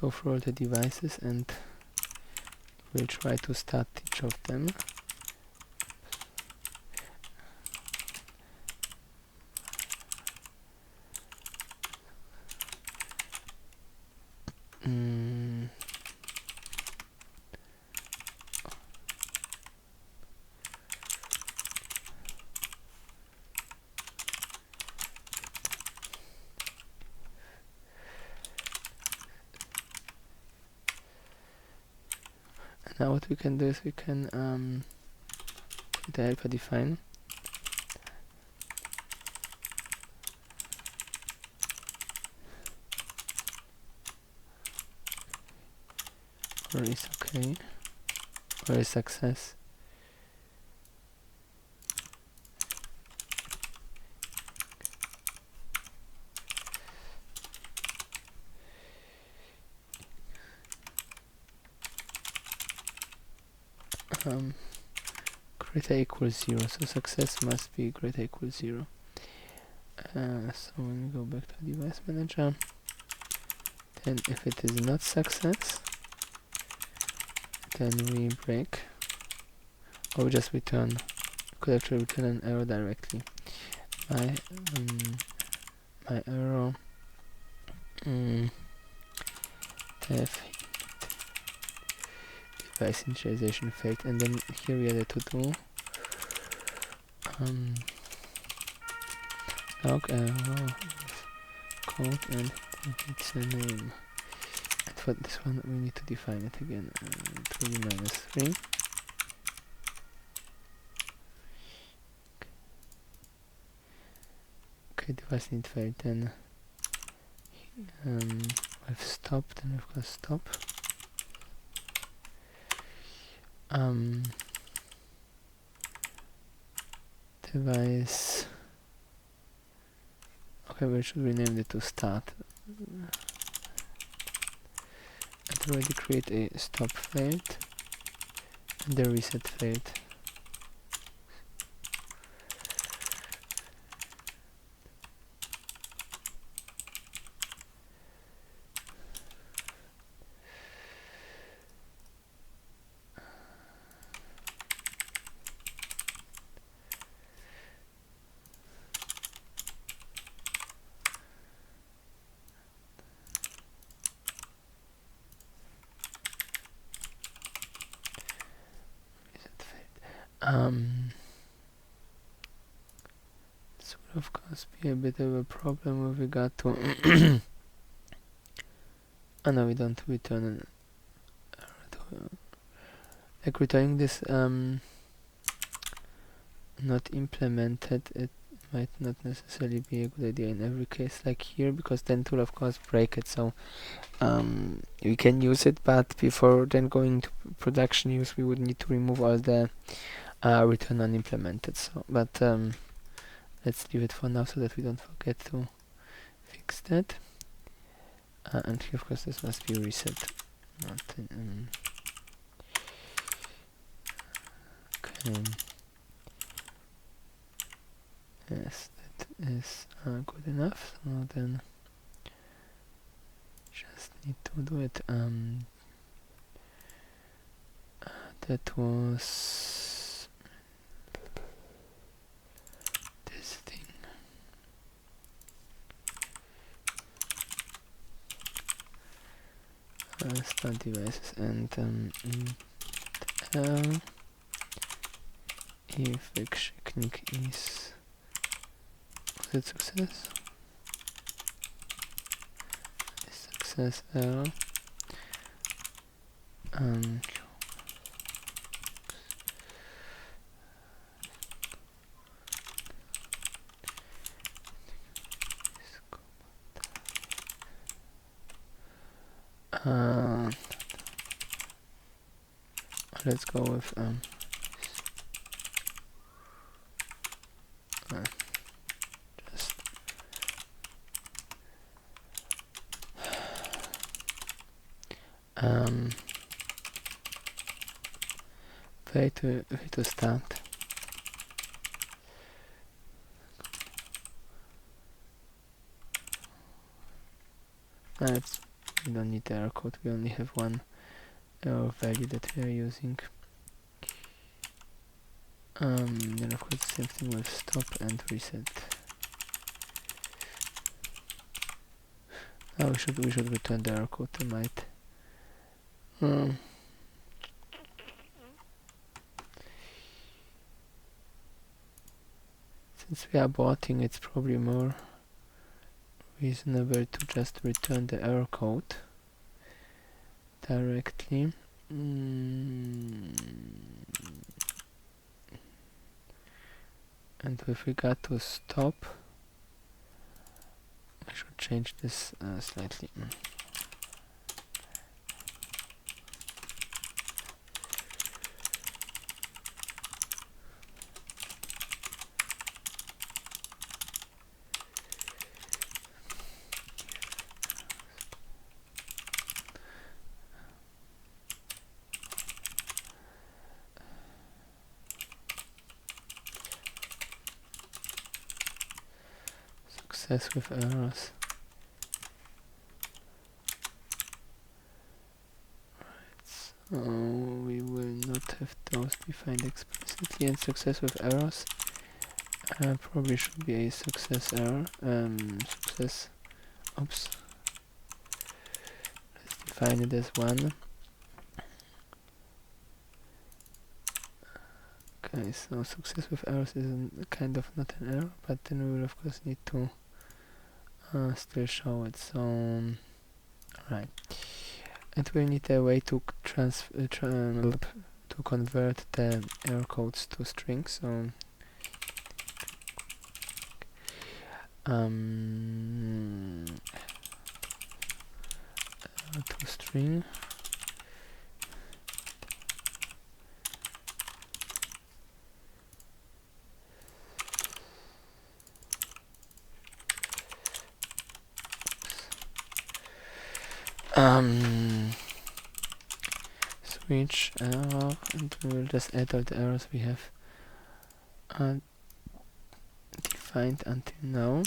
Go through all the devices and we'll try to start each of them. Now what we can do is we can put the helper define. Or is okay, or is success. Greater equals 0, so success must be greater equals 0. So when we go back to device manager, then if it is not success, then we break, or we just return, could actually return an error directly. My error device initialization failed, and then here we add a to-do log error code and its a name. And for this one we need to define it again. It will be -3. Okay, device init failed. Then we've stopped, then we've got stop. Device. Okay, we should rename it to start. And already create a stop failed and the reset failed. This would of course be a bit of a problem with regard to oh no, we don't return an error. Like returning this not implemented, it might not necessarily be a good idea in every case like here, because then it will of course break it. So we can use it, but before then going to production use we would need to remove all the return unimplemented. So but let's leave it for now so that we don't forget to fix that. And here of course this must be reset. Not okay. Yes, that is good enough. So then just need to do it. That was this thing. Start devices and if technique is it success? Success error. Let's go with just way to start. We don't need the error code, we only have one error value that we are using. Then of course the same thing with stop and reset. Now we should return the error code. I might since we are botting, it's probably more reasonable to just return the error code directly. And with regard to stop, I should change this slightly. Success with errors. Right, so we will not have those defined explicitly, and success with errors probably should be a success error. Success. Oops. Let's define it as 1. Okay, so success with errors is kind of not an error, but then we will of course need to still show it. So right, and we need a way to to convert the error codes to strings. So to string. Switch error, and we will just add all the errors we have defined until now.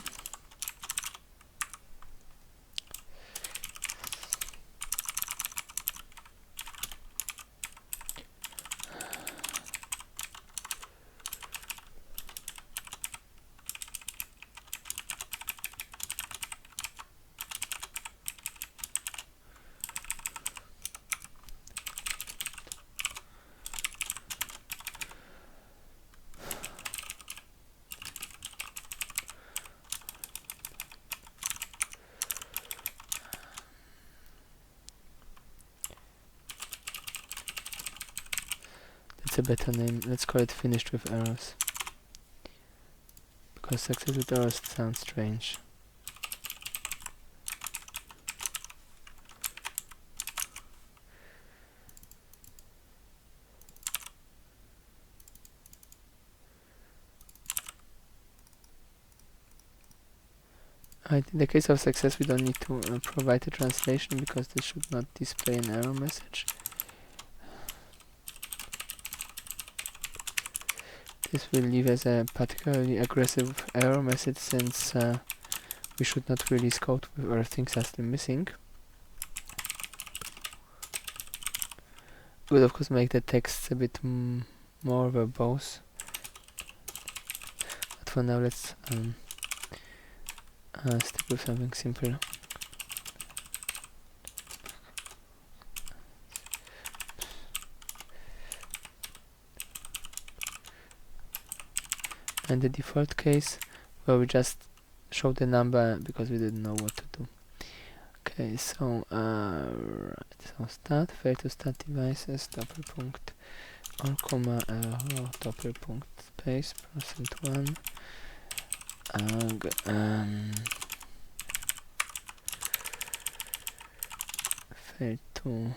That's a better name. Let's call it finished with errors. Because success with errors sounds strange. In the case of success, we don't need to provide a translation because this should not display an error message. This will leave as a particularly aggressive error message since we should not release code where things are still missing. We'll of course make the text a bit more verbose. But for now let's stick with something simple. And the default case where we just show the number because we didn't know what to do. Okay, so right, so start, fail to start devices, doppelpunkt, or comma, error, doppelpunkt, space, %1, fail to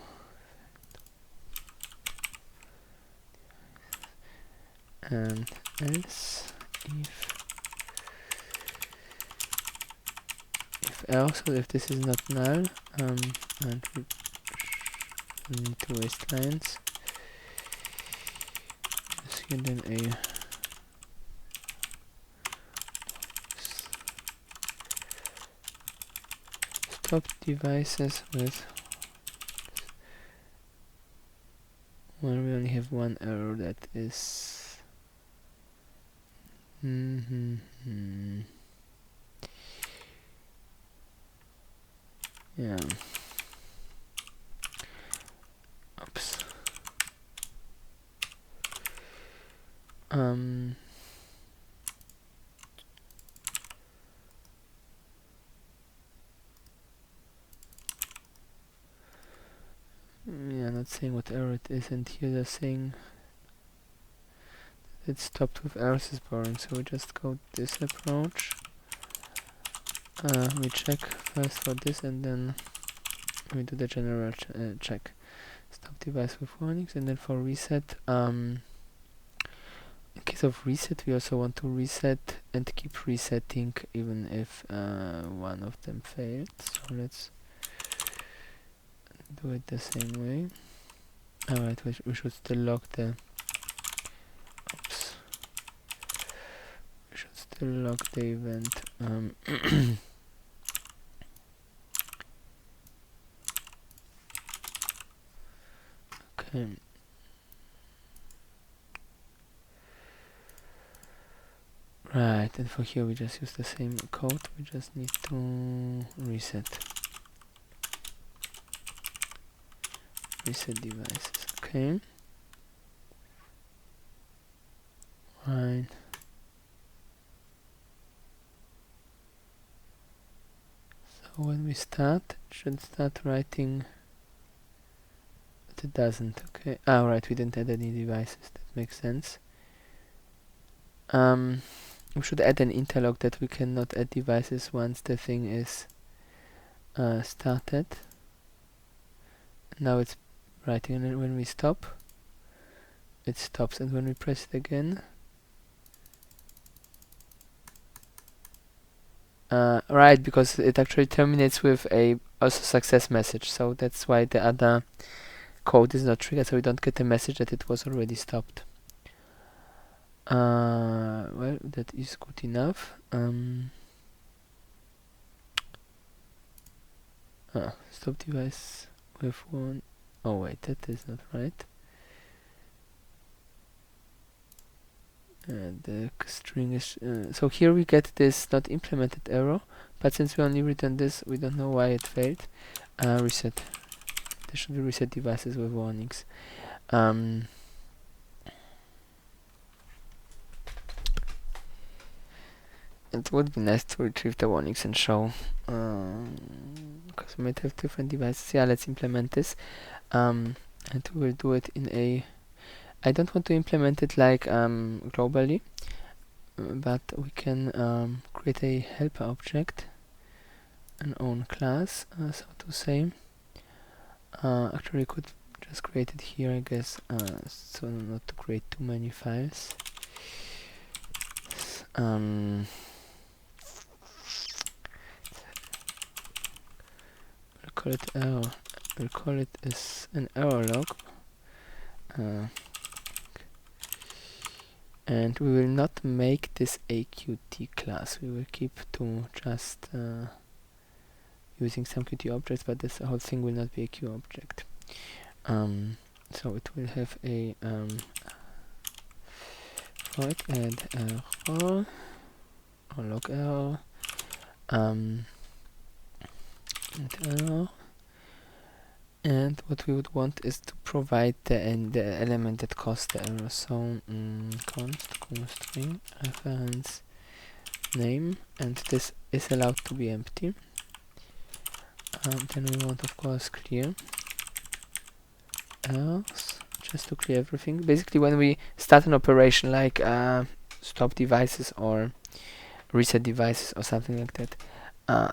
and else if else, or if this is not null, and we need to waste lines. Just here then a stop devices with when we only have one error, that is yeah. Oops. Yeah, not saying what error it is, and here they're saying it stopped with errors is boring, so we just go this approach. We check first for this and then we do the general check. Stop device with warnings, and then for reset, in case of reset we also want to reset and keep resetting even if one of them failed. So let's do it the same way. Alright, we should still log the we should still log the event. Okay. Right, and for here we just use the same code, we just need to reset devices. Okay. Right. So when we start, it should start writing, but it doesn't. Okay. Ah, right, we didn't add any devices. That makes sense. we should add an interlock that we cannot add devices once the thing is started. Now it's writing, and then when we stop, it stops, and when we press it again, right, because it actually terminates with a also success message, so that's why the other code is not triggered, so we don't get a message that it was already stopped. Well, that is good enough. Stop device with one. Oh wait, that is not right. The string is so here we get this not implemented error, but since we only return this, we don't know why it failed. Reset. There should be reset devices with warnings. It would be nice to retrieve the warnings and show, because we might have different devices. Yeah, let's implement this, and we will do it in a. I don't want to implement it like globally, but we can create a helper object, an own class, so to say. Actually, could just create it here, I guess, so not to create too many files. We'll call it error. We'll call it as an error log. And we will not make this a Qt class. We will keep to just using some Qt objects, but this whole thing will not be a Q object. So it will have a void add error or log error and error. And what we would want is to provide the element that caused the error. So const string reference name, and this is allowed to be empty. Then we want, of course, clear errors, just to clear everything. Basically, when we start an operation like stop devices or reset devices or something like that,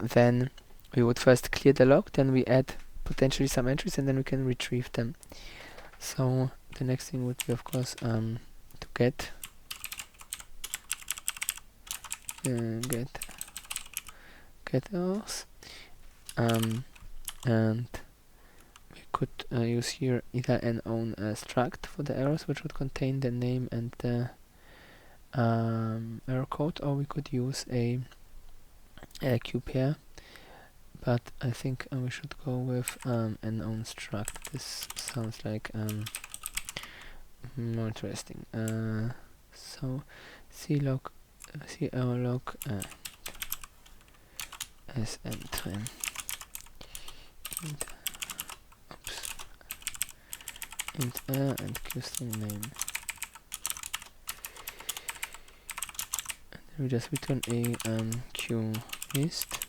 then we would first clear the log, then we add potentially some entries, and then we can retrieve them. So the next thing would be, of course, to get errors, and we could use here either an own struct for the errors, which would contain the name and the error code, or we could use a QPair. But I think we should go with an own struct. This sounds like more interesting. So clog, error log as entry. Int error and qstring name. And then we just return a q list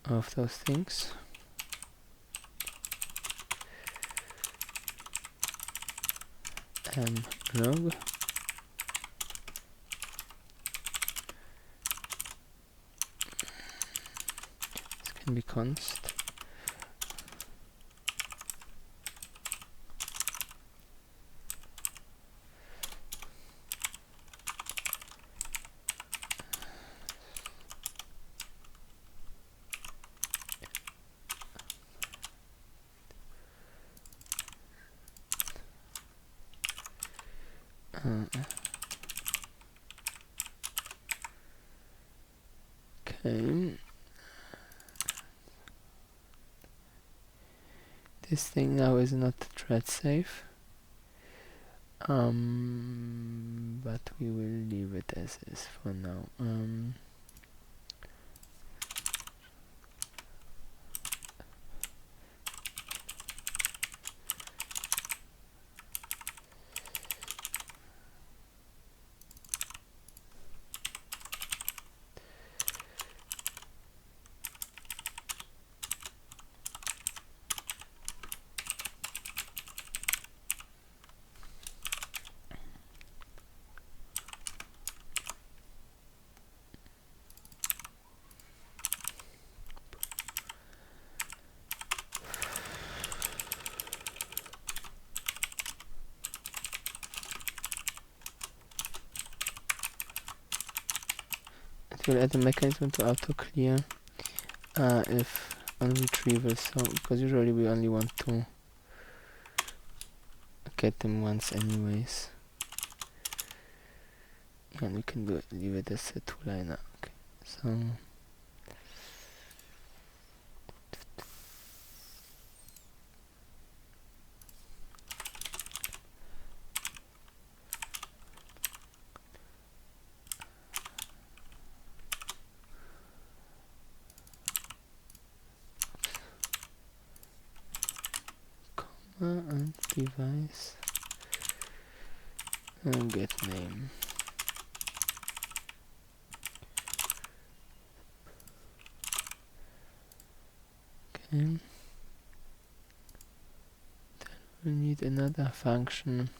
of those things. Log. This can be const. Okay. This thing now is not thread safe, but we will leave it as is for now. we'll add a mechanism to auto clear if on retrieval, so because usually we only want to get them once anyways, and we can leave it as a two-liner. Okay, so and device and get name. Okay. Then we need another function.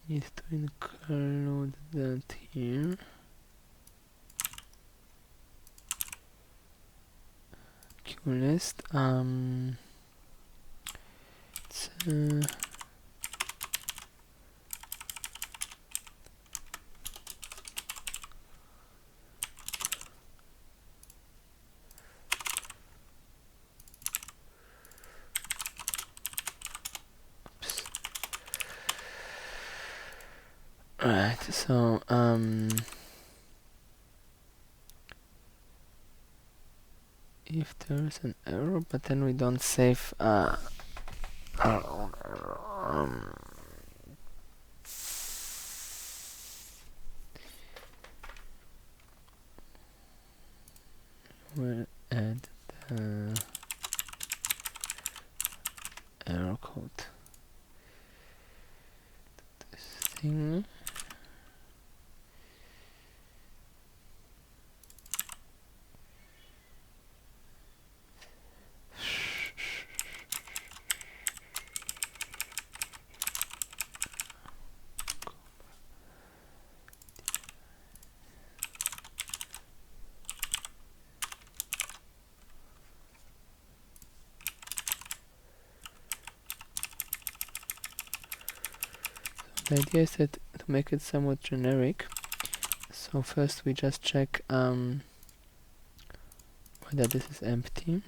Need to include that here. QList. It's right, so if there is an error, but then we don't save our own error. We'll add the error code to this thing. The idea is that to make it somewhat generic, so first we just check whether this is empty.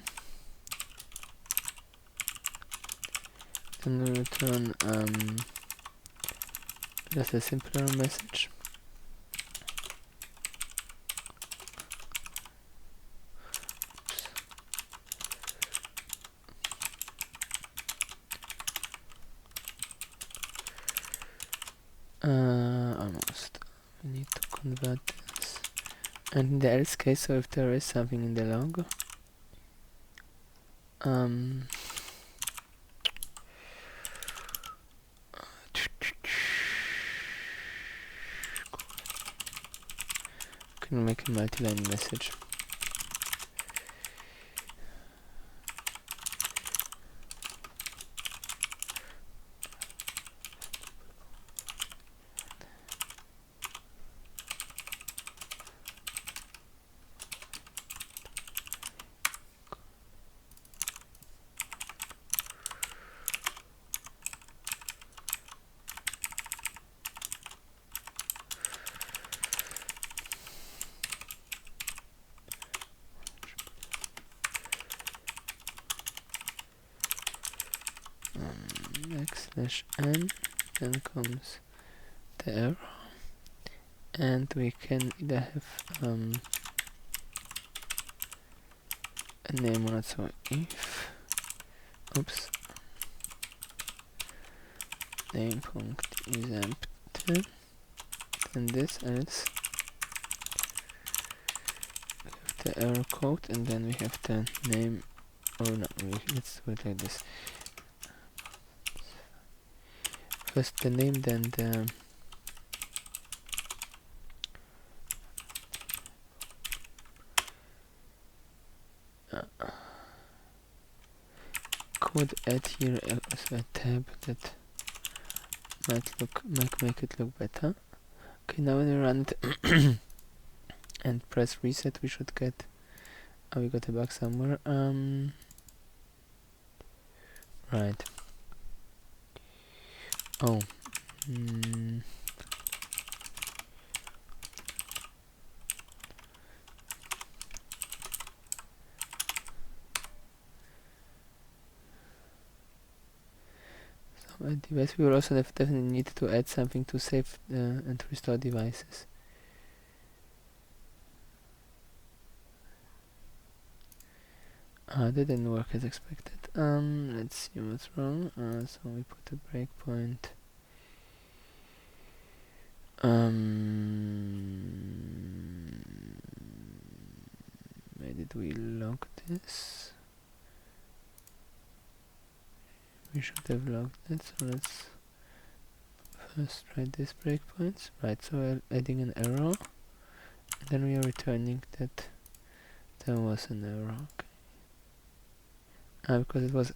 Then we return just a simpler message. Almost. We need to convert this. And in the else case, so if there is something in the log, can make a multi-line message. \n, then comes the error, and we can either have a name or not, so if name punct is empty, then this else we have the error code, and then we have the name. Oh no, let's do it like this. First the name, then the could add here also a tab that might make it look better. Okay, now when we run it and press reset, we should get. Oh, we got a bug somewhere. Right. Oh. So a device. We will also definitely need to add something to save and restore devices. Didn't work as expected. Let's see what's wrong. So we put a breakpoint. Where did we log this? We should have logged it, so let's first try this breakpoints. Right, so we're adding an error, and then we are returning that there was an error. Okay. Because it was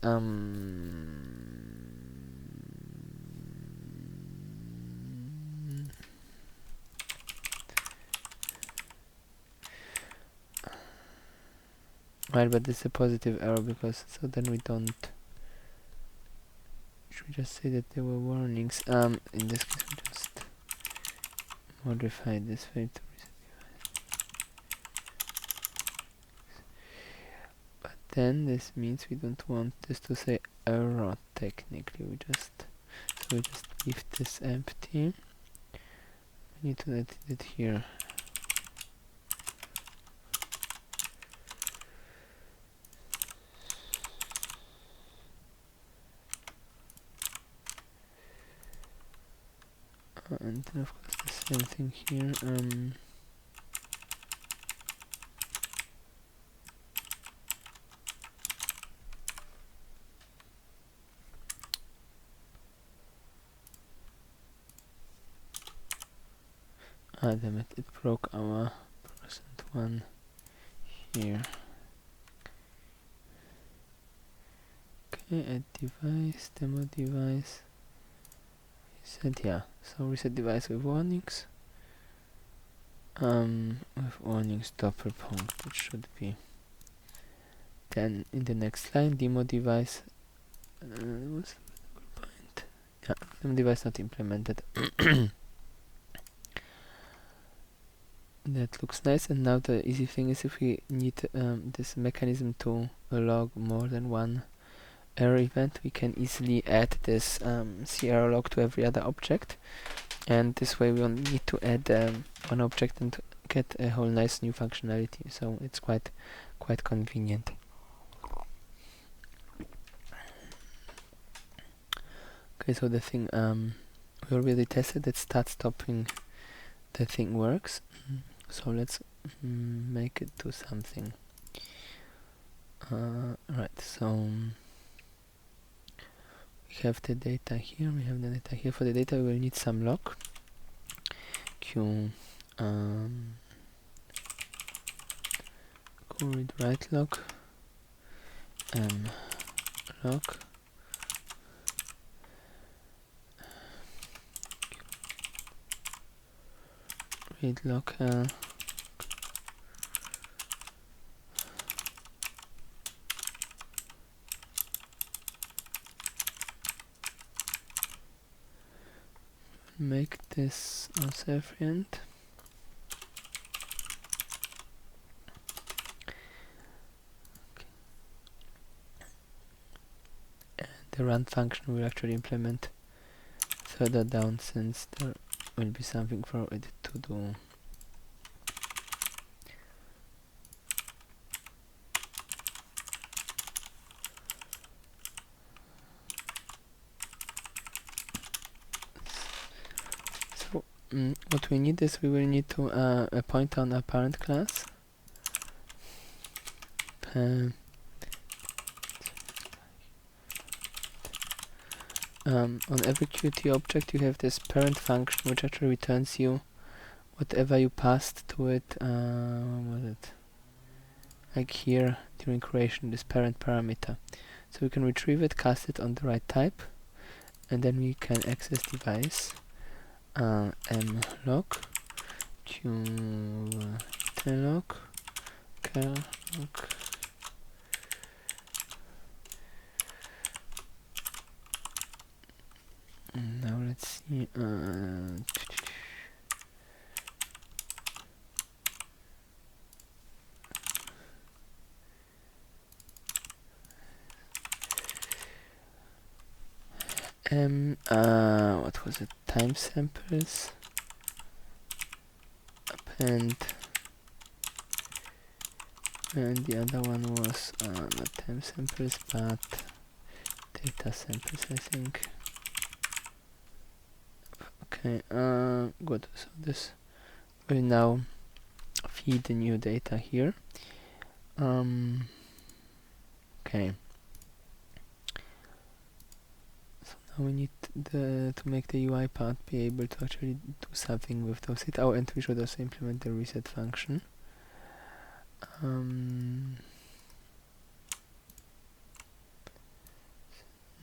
right, but it's a positive error because so then we don't. Should we just say that there were warnings? In this case, we just modify this way to reset device. But then this means we don't want this to say error technically. We just leave this empty. We need to edit it here. And then of course the same thing here. Damn it, it broke our %1 here. Okay, add device, demo device. Reset, yeah, so reset device with warnings. With warnings doppelpunkt, it should be. Then in the next line, demo device. What's the point? Yeah, demo device not implemented. That looks nice, and now the easy thing is if we need this mechanism to log more than one error event, we can easily add this CR log to every other object, and this way we only need to add one object and get a whole nice new functionality, so it's quite convenient. Okay, so the thing we already tested that start stopping the thing works. So let's make it do something. Right, so we have the data here, For the data we will need some log. Q read write log, log, read log, make this self-end. And the run function will actually implement further down, since there will be something for it to do. What we need is we will need to a pointer on our parent class. On every Qt object you have this parent function which actually returns you whatever you passed to it. What was it? Like here during creation, this parent parameter. So we can retrieve it, cast it on the right type, and then we can access device mlock qtlog carlock. Now let's see. What was it? Time samples. Append. And the other one was not time samples, but data samples, I think. Okay, good. So this will now feed the new data here. Okay. So now we need to make the UI part be able to actually do something with those data. Oh, and we should also implement the reset function.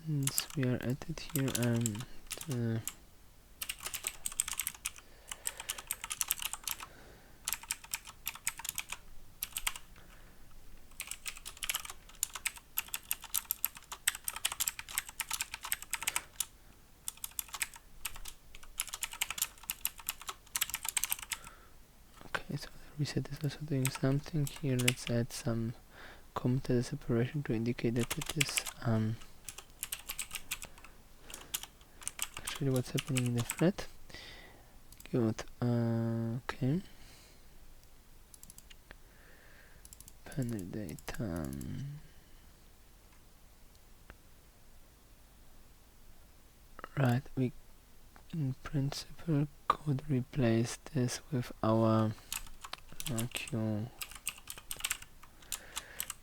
Since we are at it here, okay, so the reset is also doing something here. Let's add some commented separation to indicate that it is actually what's happening in the thread. Good. Okay. Panel data. Right, we in principle could replace this with our queue.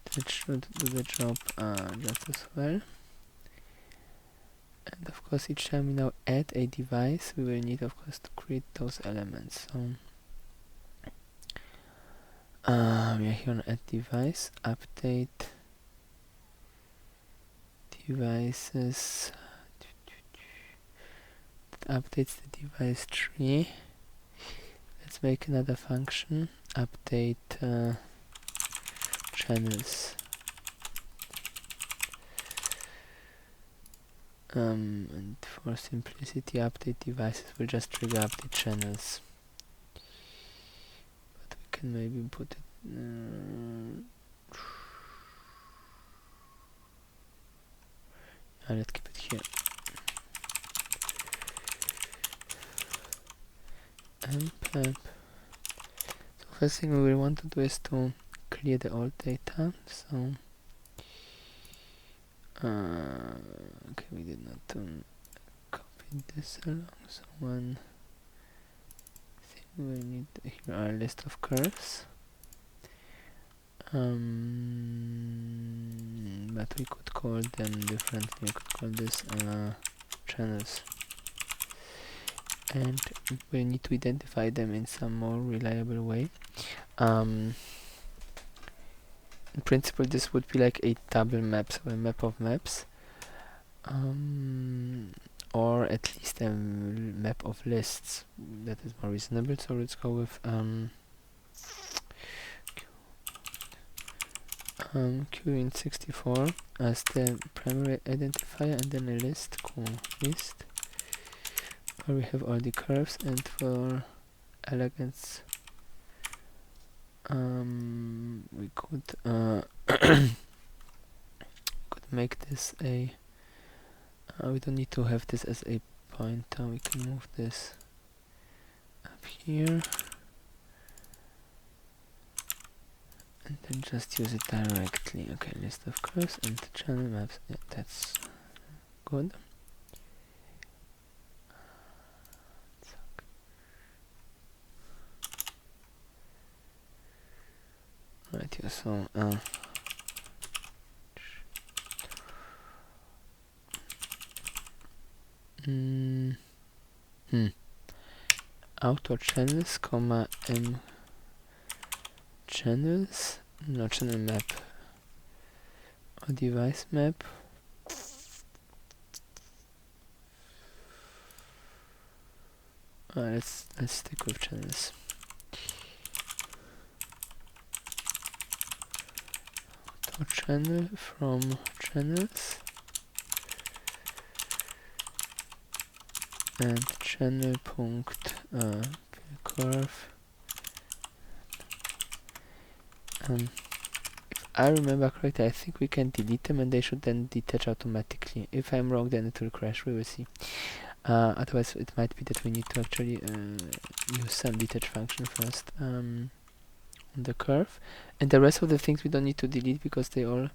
That should do the job just as well. And of course, each time we now add a device, we will need, of course, to create those elements. So we are here on add device, update devices. That updates the device tree. Let's make another function, update channels. And for simplicity, update devices will just trigger update channels. But we can maybe put it. Let's keep it here. Pep. So first thing we will want to do is to clear the old data. So okay, we did not copy this along. So one thing we need here are a list of curves. But we could call them differently. We could call this channels. And we need to identify them in some more reliable way. In principle, this would be like a double map, so a map of maps, or at least a map of lists. That is more reasonable. So let's go with qint64 as the primary identifier, and then a list, list, where we have all the curves, and for elegance we could could make this a we don't need to have this as a pointer. We can move this up here and then just use it directly. Okay, list of curves and channel maps. Yeah, that's good. Right here, so outdoor channels, comma m channels, no channel map a device map. Let's stick with channels. So channel from channels and channel punct curve. If I remember correctly, I think we can delete them and they should then detach automatically. If I'm wrong, then it will crash. We will see. Otherwise, it might be that we need to actually use some detach function first on the curve, and the rest of the things we don't need to delete because they all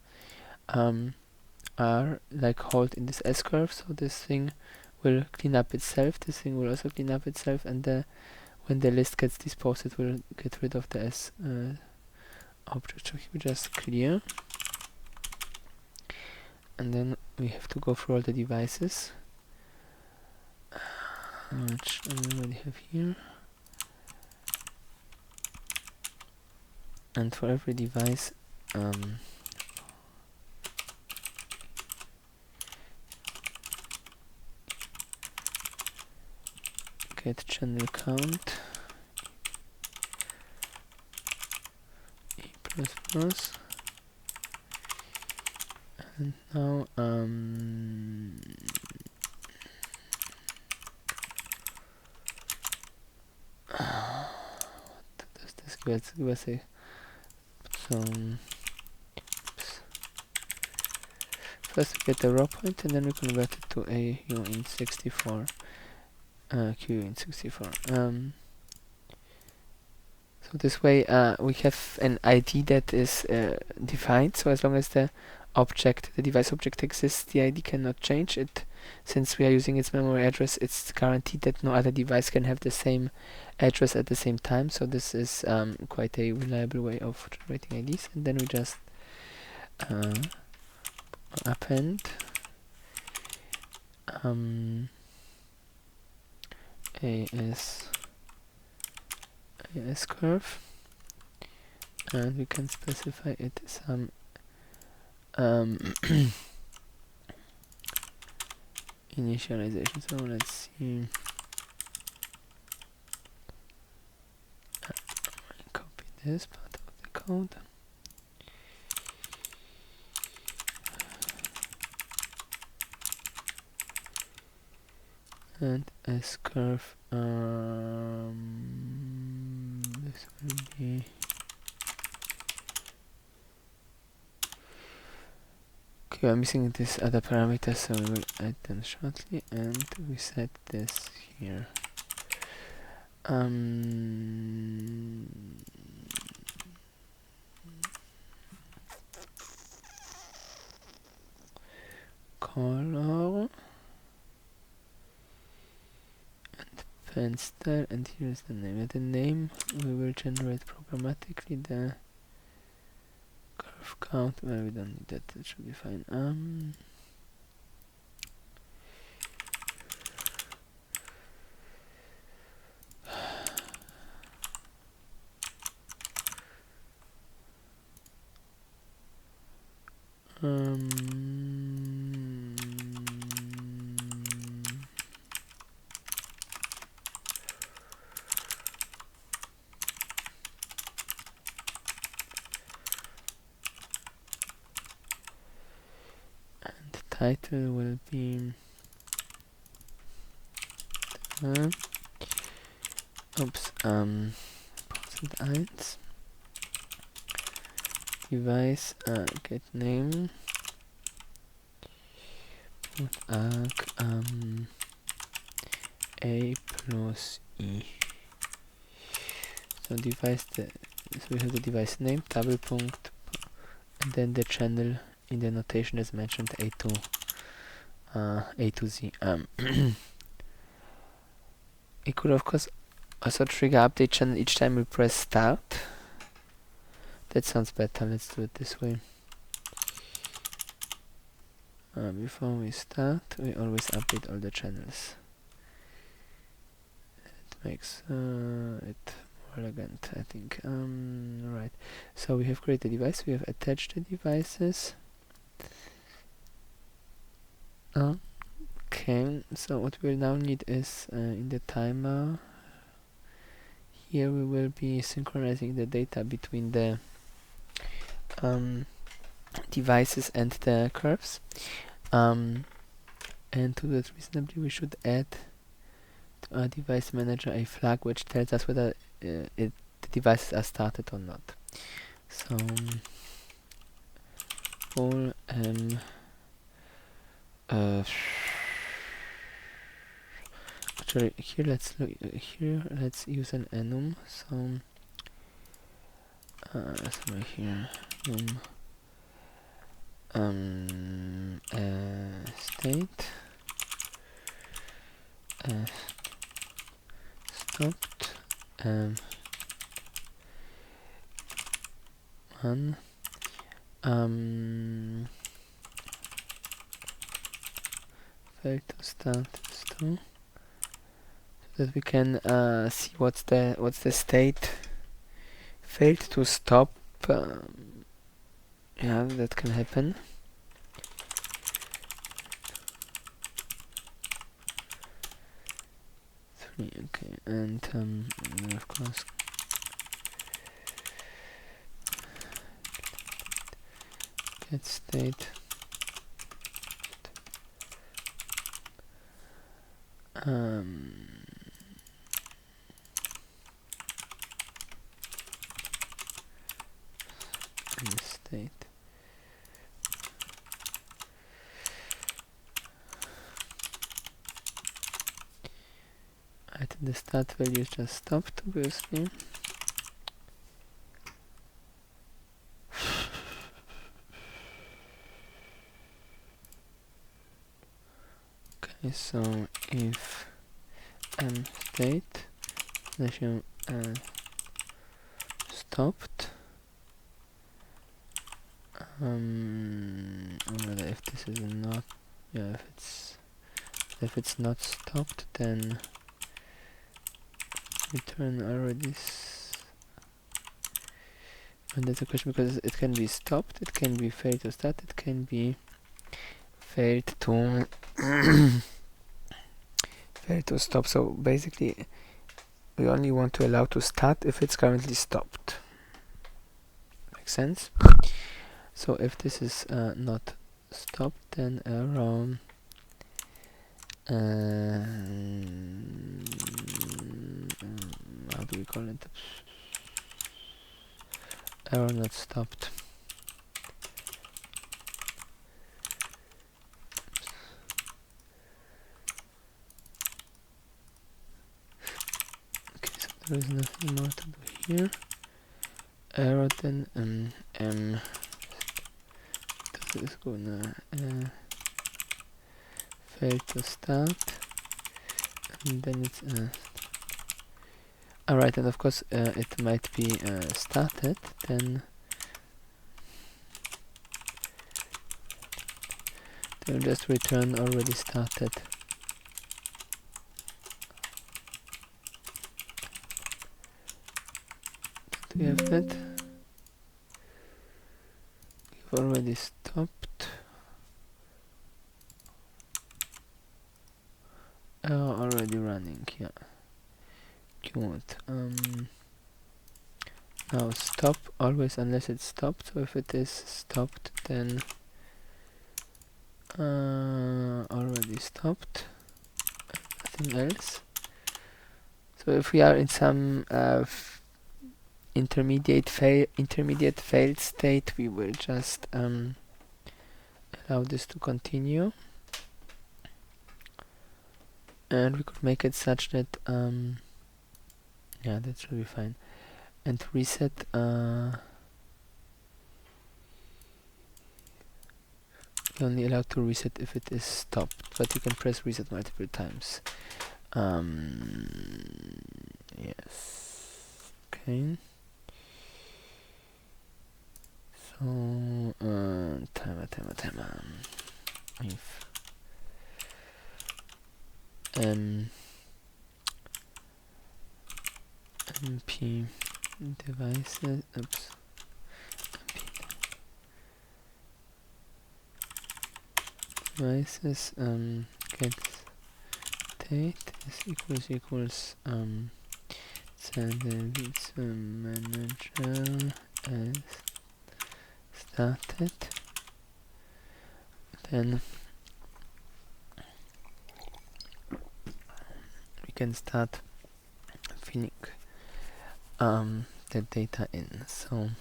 are like hold in this S curve. So this thing will clean up itself. This thing will also clean up itself, and when the list gets disposed, it will get rid of the S object. So we just clear, and then we have to go through all the devices, which I already have here. And for every device, get channel count e++, and now what does this give us? Give us some. First we get the raw point and then we convert it to a uint64, queuint64. So this way we have an ID that is defined, so as long as the device object exists, the ID cannot change it. Since we are using its memory address, it's guaranteed that no other device can have the same address at the same time, so this is quite a reliable way of generating IDs. And then we just append AS curve, and we can specify it some initialization. So let's see. Copy this part of the code. And S curve, this will be okay. I'm missing this other parameter, so we will add them shortly, and we set this here. Color and pen style, and here is the name. At the name we will generate programmatically the curve count. Well, we don't need that, that should be fine. Title will be %1 device get name a plus e. So device so we have the device name, double punct, and then the channel in the notation as mentioned, A to Z. It could of course also trigger update channel each time we press start. That sounds better. Let's do it this way. Before we start, we always update all the channels. It makes it more elegant, I think. Right. So we have created a device. We have attached the devices. Okay, so what we'll now need is in the timer, here we will be synchronizing the data between the devices and the curves, and to do that reasonably we should add to our device manager a flag which tells us whether the devices are started or not. So all actually here let's look here, let's use an enum. So right here state stopped one failed to start so that we can see what's the state. Failed to stop. Yeah, that can happen. Okay, and of course get state state right, the start value just stopped obviously. Okay, so if state stopped, if this is not, yeah, if it's not stopped, then return already. And that's a question because it can be stopped, it can be failed to start, it can be failed to failed to stop. So basically we only want to allow to start if it's currently stopped. Makes sense? So if this is not stopped, then error how do we call it? Error not stopped. Okay, so there is nothing more to do here. Error then this is gonna fail to start, and then it's alright, and of course it might be started, then they'll just return already started. Do we have that? We've already stopped. Already running, yeah. Good. Now stop always unless it's stopped. So if it is stopped, then already stopped. Nothing else. So if we are in some intermediate failed state, we will just allow this to continue, and we could make it such that yeah, that should be fine. And reset you're only allowed to reset if it is stopped, but you can press reset multiple times. Yes. Okay. So timer. If mp devices, oops, mp devices, get state is equals sandwich manager as started. Then we can start filling the data in. So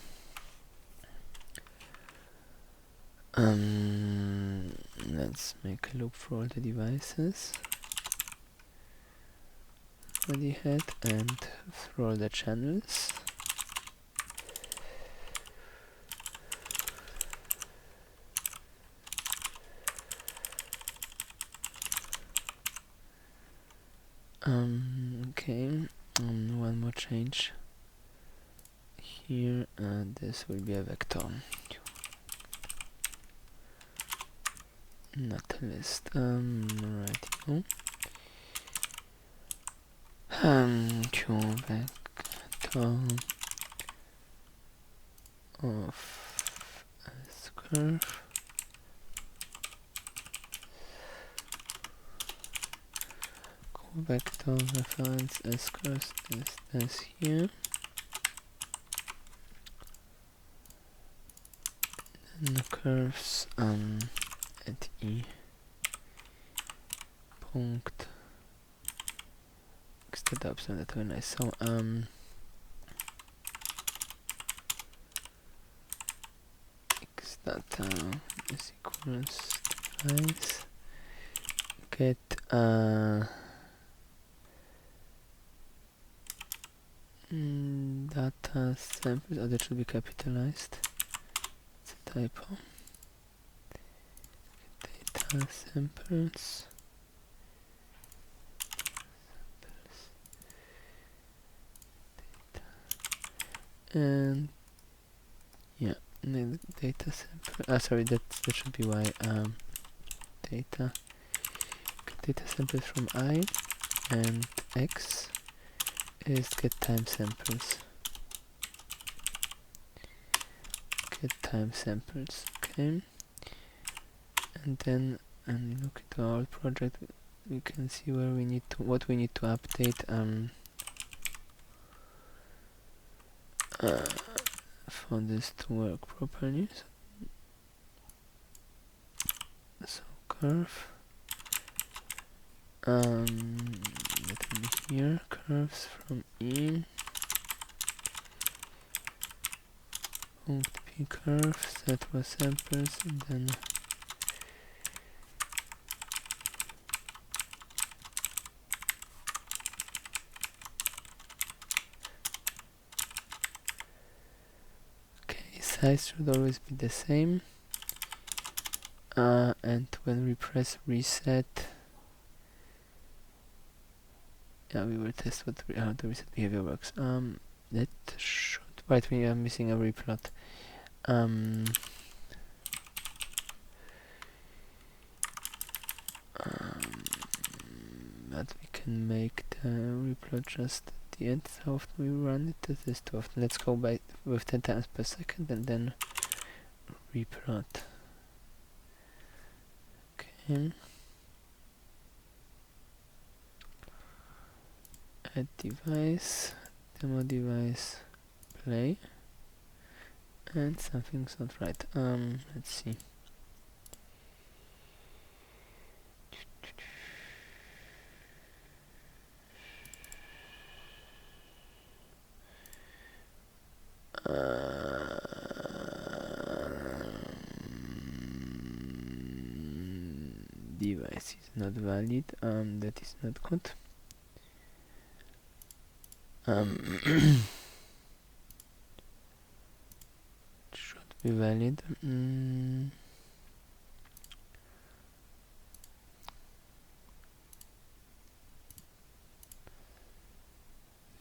let's make a loop for all the devices already had and for all the channels. Okay, one more change here, and this will be a vector, not a list. Right here. Vector of S curve. Vector reference S curves is this here. And the curves at E punct x data so that's very nice. So x data is equals device get data samples. Oh, that should be capitalized. It's a typo. Data samples. And yeah, the data sample. Sorry, that should be y. Data samples from I, and x is get time samples. Get time samples. Okay, and then look at our project. We can see where we need to what we need to update. For this to work properly. So curve. That will be here. Curves from E. P curves. That was samples, and then size should always be the same, and when we press reset, yeah, we will test how the reset behavior works. That should, right, we are missing a replot. But we can make the replot just at the end. How often we run it? This is too often. Let's go by with 10 times per second and then replot. Okay. Add device, demo device, play, and something's not right. Let's see. Device is not valid. That is not good. Should be valid.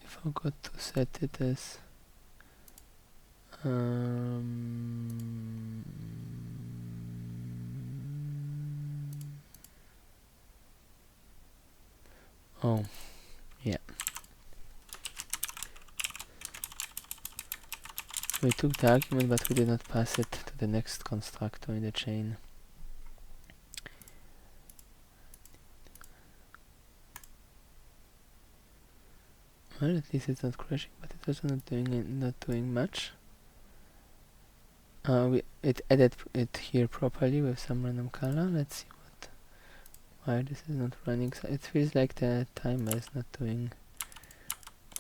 I forgot to set it as oh, yeah. We took the argument, but we did not pass it to the next constructor in the chain. Well, at least it's not crashing, but it's also not doing much. It added it here properly with some random color. Let's see why this is not running. So it feels like the timer is not doing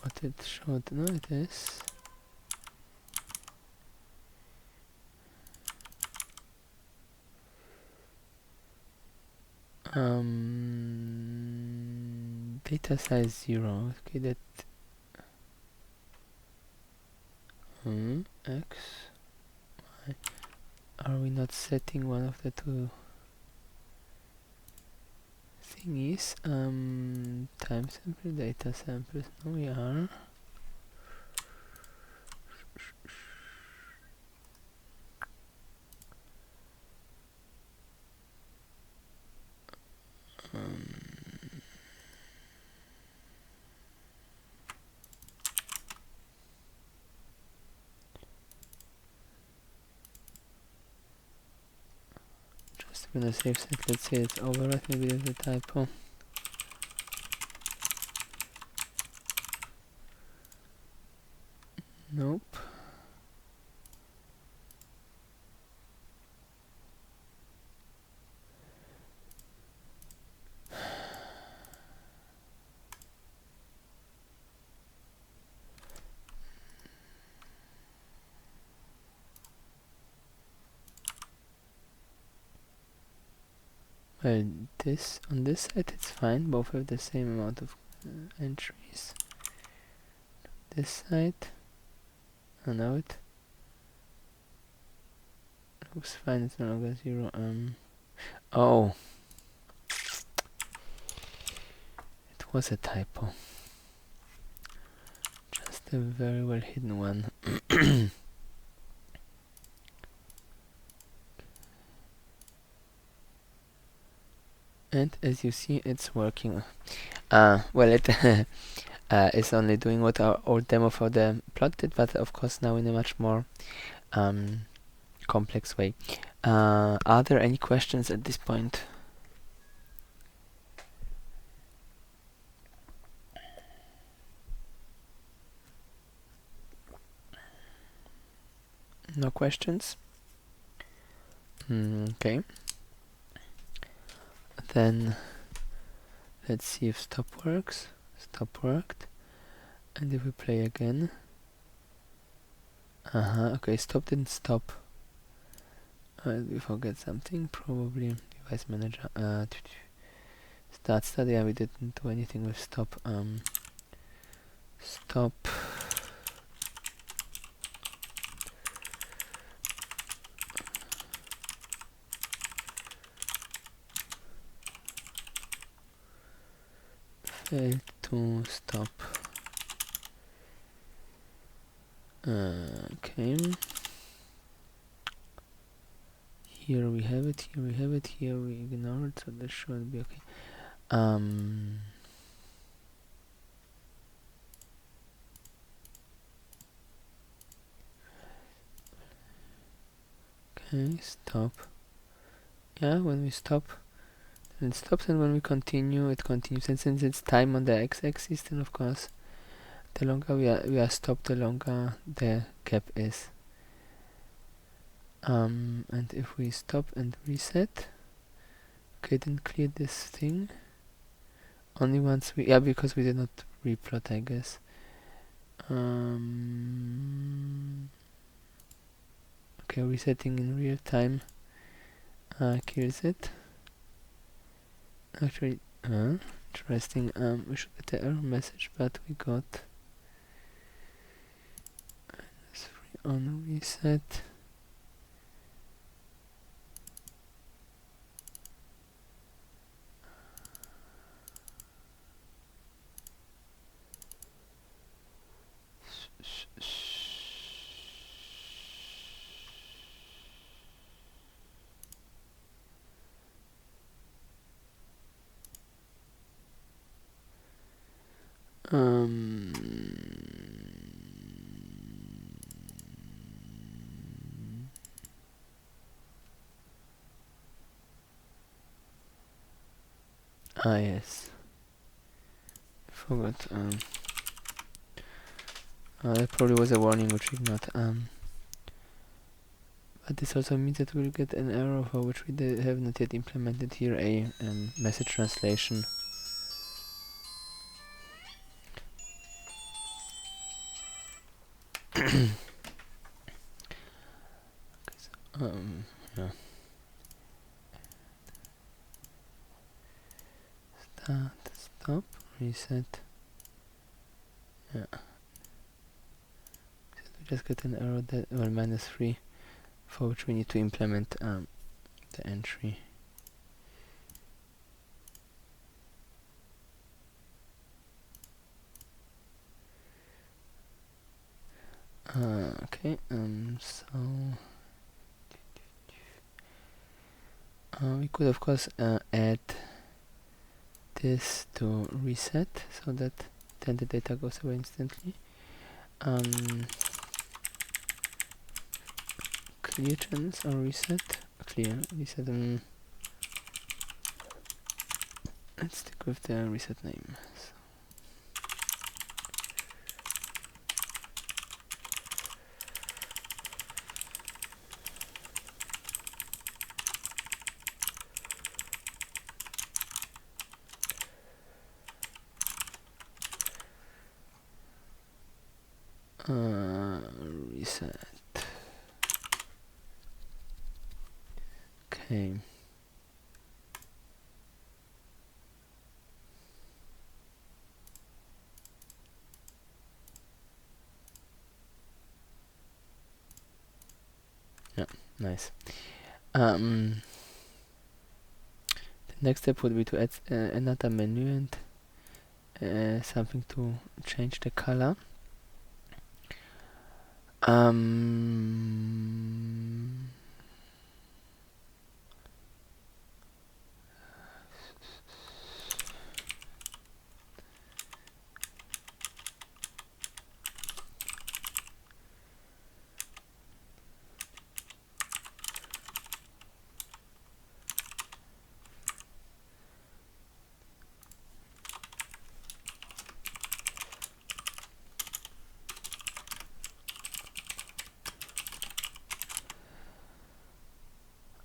what it should. No, it is. Data size 0. Okay, that X, Y. Are we not setting one of the two thingies? Time sample, data samples. No, we are. Just gonna save set. Let's say it's overwrite. Maybe there's a typo. Nope. Well, this on this side it's fine. Both have the same amount of entries. This side, and now it looks fine. It's no longer 0. Oh, it was a typo. Just a very well hidden one. And as you see, it's working. Well, it is only doing what our old demo for the plot did, but of course now in a much more complex way. Are there any questions at this point? No questions? Okay. Then let's see if stop works. Stop worked. And if we play again. Okay, stop didn't stop. We forget something, probably device manager. Start study. Yeah, we didn't do anything with stop. Stop. Failed to stop. Okay. Here we have it. Here we have it. Here we ignore it, so this should be okay. Okay, stop. Yeah, when we stop, then it stops, and when we continue, it continues. And since it's time on the x-axis, then of course, the longer we are stopped, the longer the gap is. And if we stop and reset, okay, then clear this thing. Only once we, yeah, because we did not replot, I guess. Okay, resetting in real time clears it. Actually, interesting. We should get the error message, but we got -3 on reset. Yes. Forgot. That probably was a warning which we ignored. But this also means that we'll get an error for which we have not yet implemented here a message translation. Yeah. Start, stop, reset. Yeah. So we just get an error that -3, for which we need to implement the entry. Okay. So we could of course add this to reset so that then the data goes away instantly. Clear channels or reset? Clear, reset. Let's stick with the reset name. Reset. Okay. Yeah, nice. The next step would be to add another menu and something to change the color.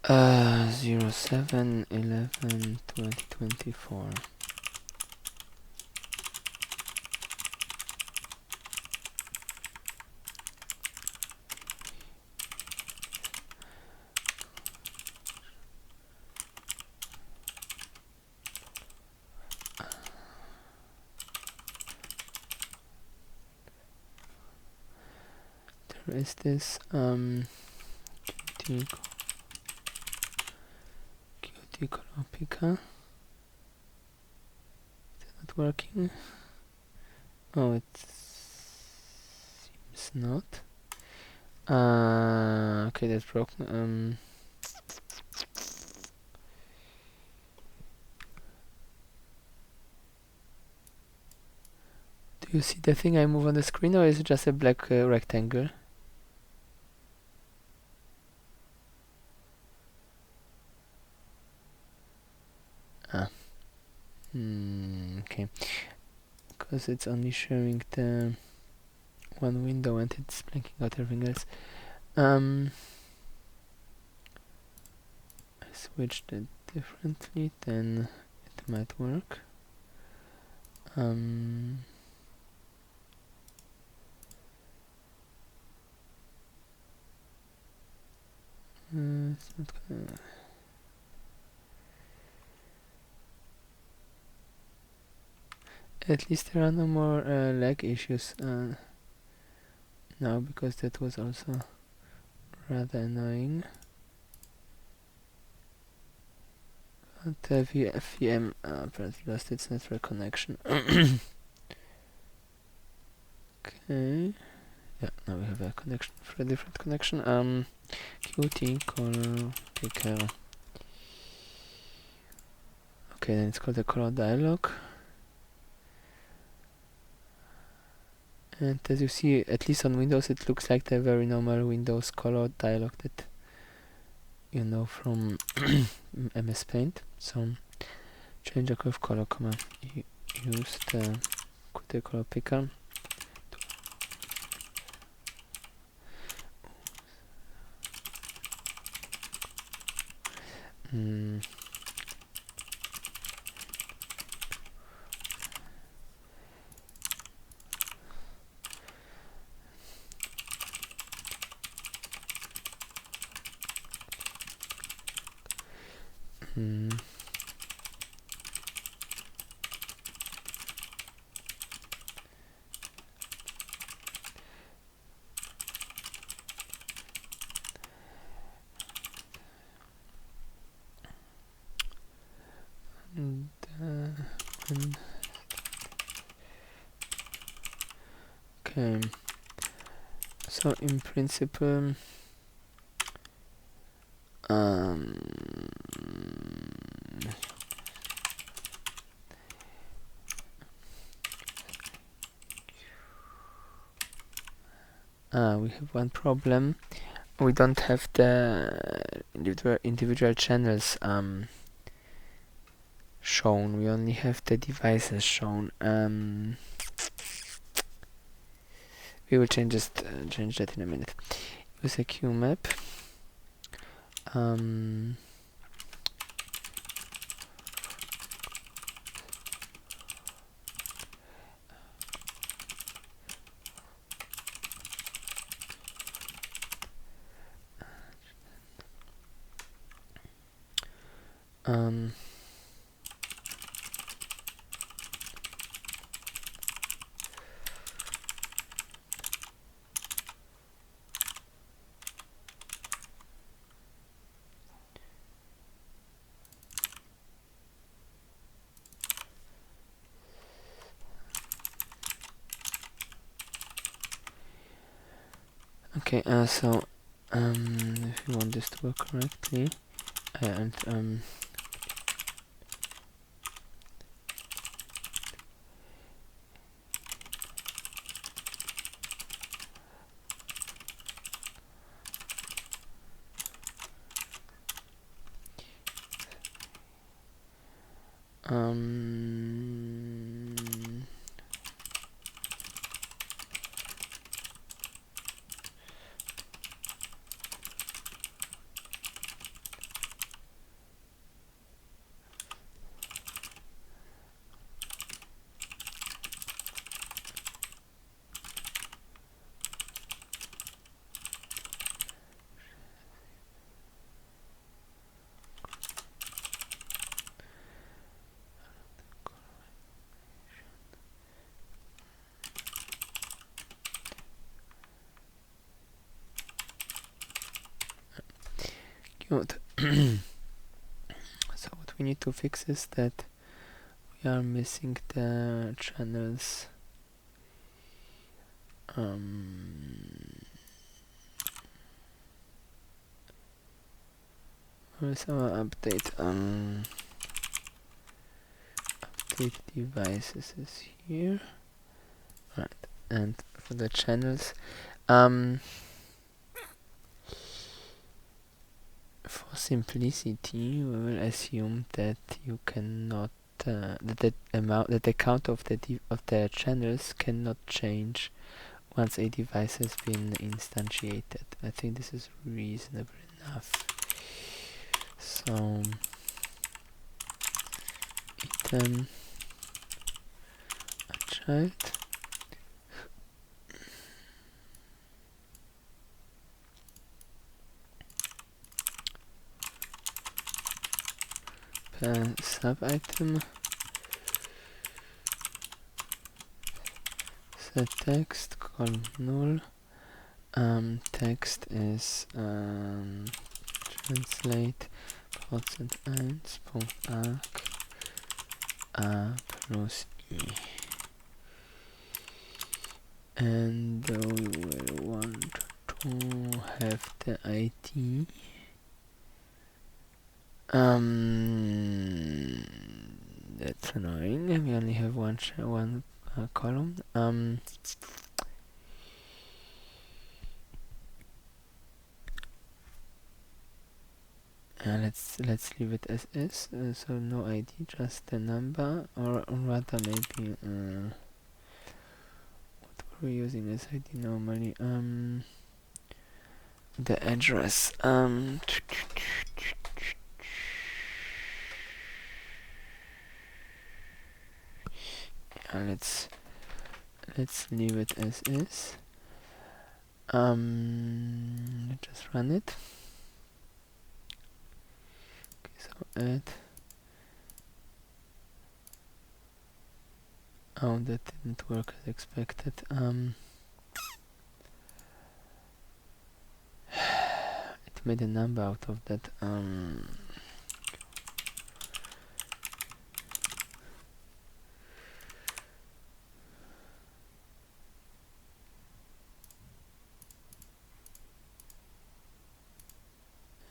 Uh, 07/11/2024. There is this Qt color picker. Is it not working? Oh, it seems not. Okay, that's broken. Do you see the thing I move on the screen, or is it just a black rectangle? Okay, because it's only showing the one window and it's blanking out everything else. I switched it differently, then it might work. It's not gonna. At least there are no more lag issues now, because that was also rather annoying. But VM apparently lost its network connection. Okay. Yeah, now we have a connection for a different connection. Qt color picker. Okay, then it's called the color dialog. And as you see, at least on Windows, it looks like the very normal Windows color dialog that you know from MS Paint. So change the curve color command. Use the Qt color picker Hmm. Hmm. And, and okay. So in principle, um, we have one problem. We don't have the individual channels shown. We only have the devices shown. We will change that in a minute. Use a QMap. Um, um, okay, so if you want this to work correctly, and um, good. So what we need to fix is that we are missing the channels. Where is our update? Update devices is here. Right, and for the channels, for simplicity, we will assume that you cannot that the count of the channels cannot change once a device has been instantiated. I think this is reasonable enough. So item a child. Per sub item set text column null. Text is translate %1.arg a plus e, and we will want to have the ID. That's annoying. We only have one column. Let's leave it as is. So no ID, just the number, or rather maybe what were we using as ID normally? The address. let's leave it as is. Let's just run it. Okay, so add. Oh, that didn't work as expected. It made a number out of that.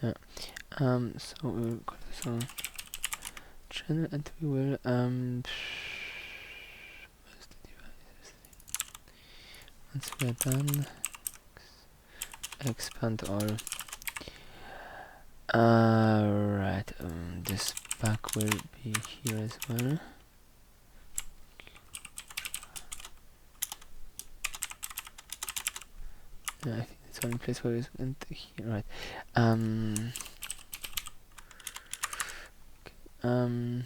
Yeah. So we will call this on channel, and we will where's the device? Once we are done, expand all. Right. This bug will be here as well. Yeah, I think it's the only place where it went here. Right. Okay,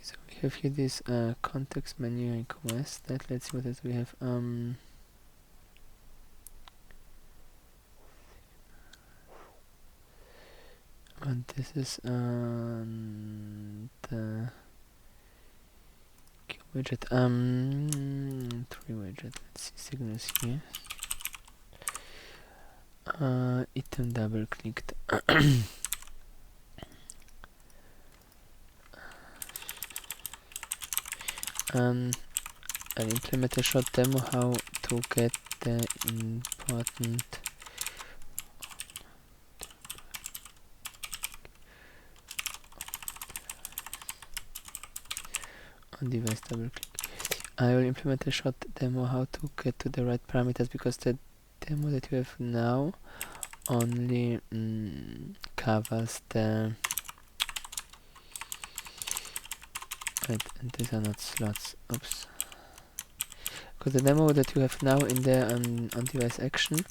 so we have here this context menu in Quest. That let's see what else we have. And this is the widget. 3 widget. Let's see signals here. Item double clicked. I'll implement a short demo how to get the important on device double click. I will implement a short demo how to get to the right parameters, because the demo that you have now only covers the right, and these are not slots. Oops. Because the demo that you have now in the on device action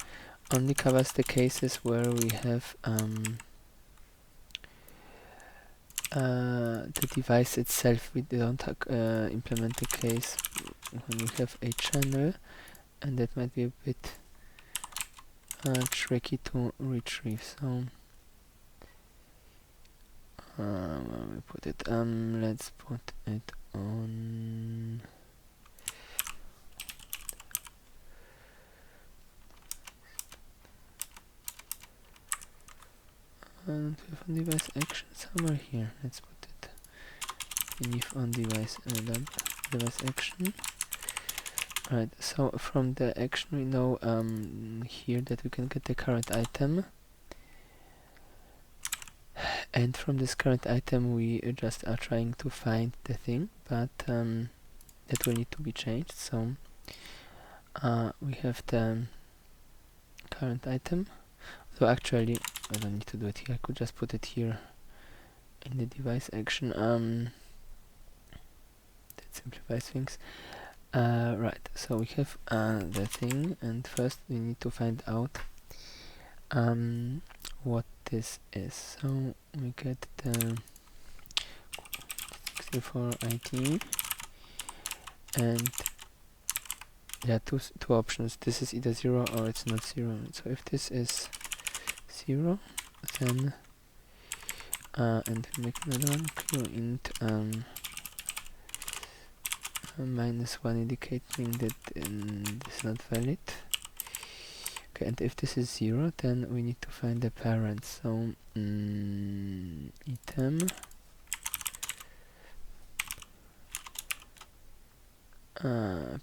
only covers the cases where we have the device itself. We don't implement the case when we have a channel, and that might be a bit tricky to retrieve. So where we put it? Let's put it on. And we have on device action somewhere here. Let's put it beneath on device device action. Right. So from the action we know here that we can get the current item, and from this current item we just are trying to find the thing, but that will need to be changed. So we have the current item. So actually I don't need to do it here. I could just put it here in the device action. That simplifies things. Right, so we have the thing, and first we need to find out what this is. So we get the 64 IT, and there are two options. This is either 0 or it's not 0. So if this is 0, then and we make another one, qint -1 indicating that this is not valid. Okay, and if this is 0, then we need to find the parent. So item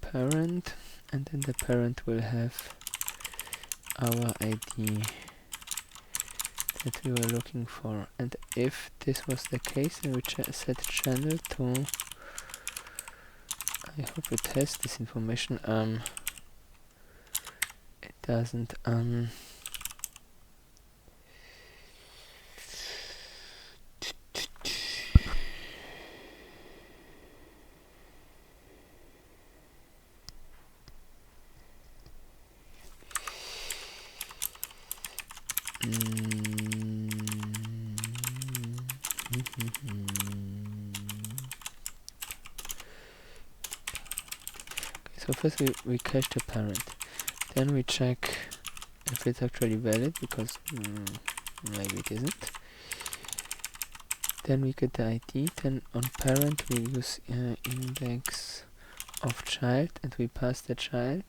parent, and then the parent will have our ID that we were looking for. And if this was the case, then we set channel to, I hope it has this information. It doesn't. So first we cache the parent, then we check if it's actually valid, because maybe it isn't. Then we get the ID, then on parent we use index of child, and we pass the child,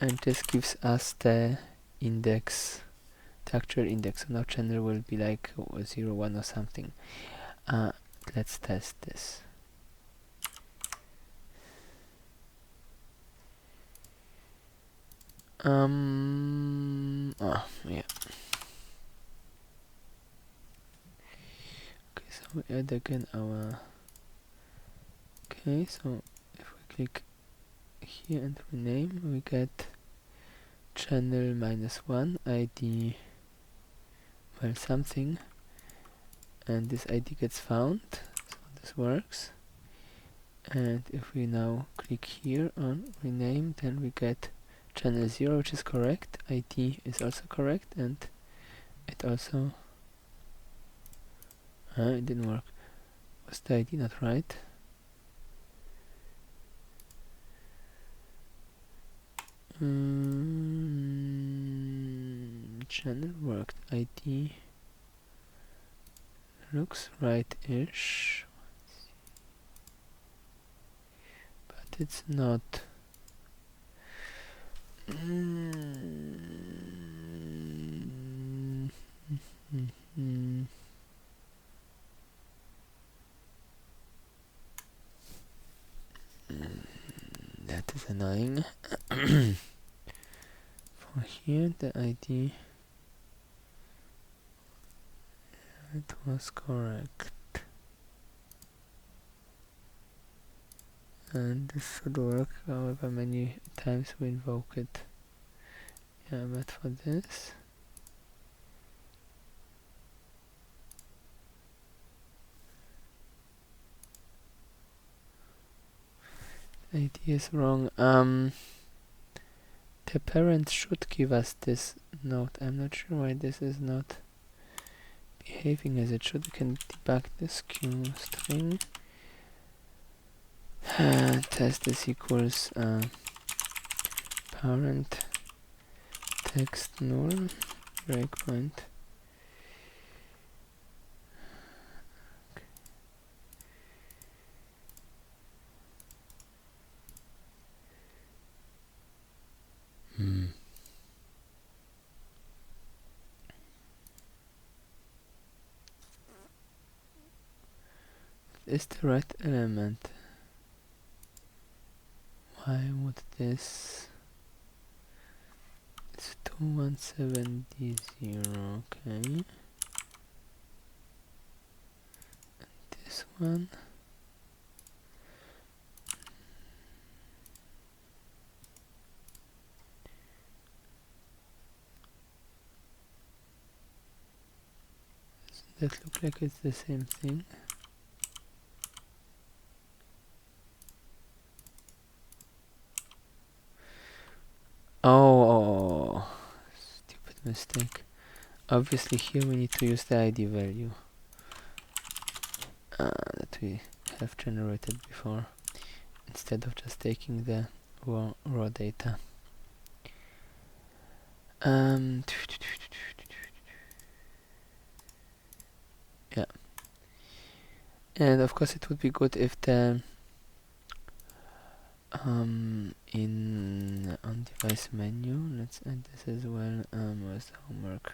and this gives us the index, the actual index. So now channel will be like 0, 1 or something. Let's test this. Yeah. Okay, so we add again our. Okay, so if we click here and rename, we get channel -1 ID, well, something, and this ID gets found, so this works. And if we now click here on rename, then we get channel 0, which is correct, ID is also correct, and it also it didn't work. Was the ID not right? Channel worked, ID looks right-ish, but it's not. That is annoying. For here, the ID, it was correct, and this should work however many times we invoke it. Yeah, but for this, the ID is wrong. The parent should give us this note. I'm not sure why this is not behaving as it should. We can debug this q string. Test this equals parent text null breakpoint. Is the right element? Why would this? It's 217D0, okay. This one. Doesn't that look like it's the same thing? Oh, stupid mistake. Obviously here we need to use the ID value that we have generated before, instead of just taking the raw data. Yeah. And of course it would be good if the in on device menu, let's add this as well. Where's the homework?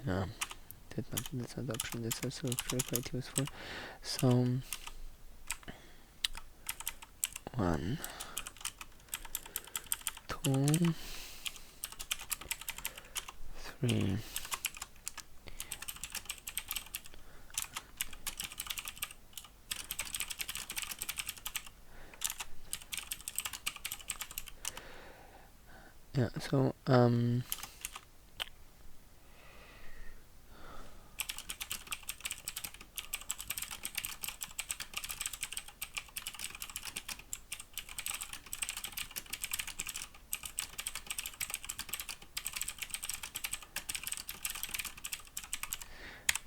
Yeah, that's not the option. That's also actually quite useful. So 1, 2, 3. Yeah, so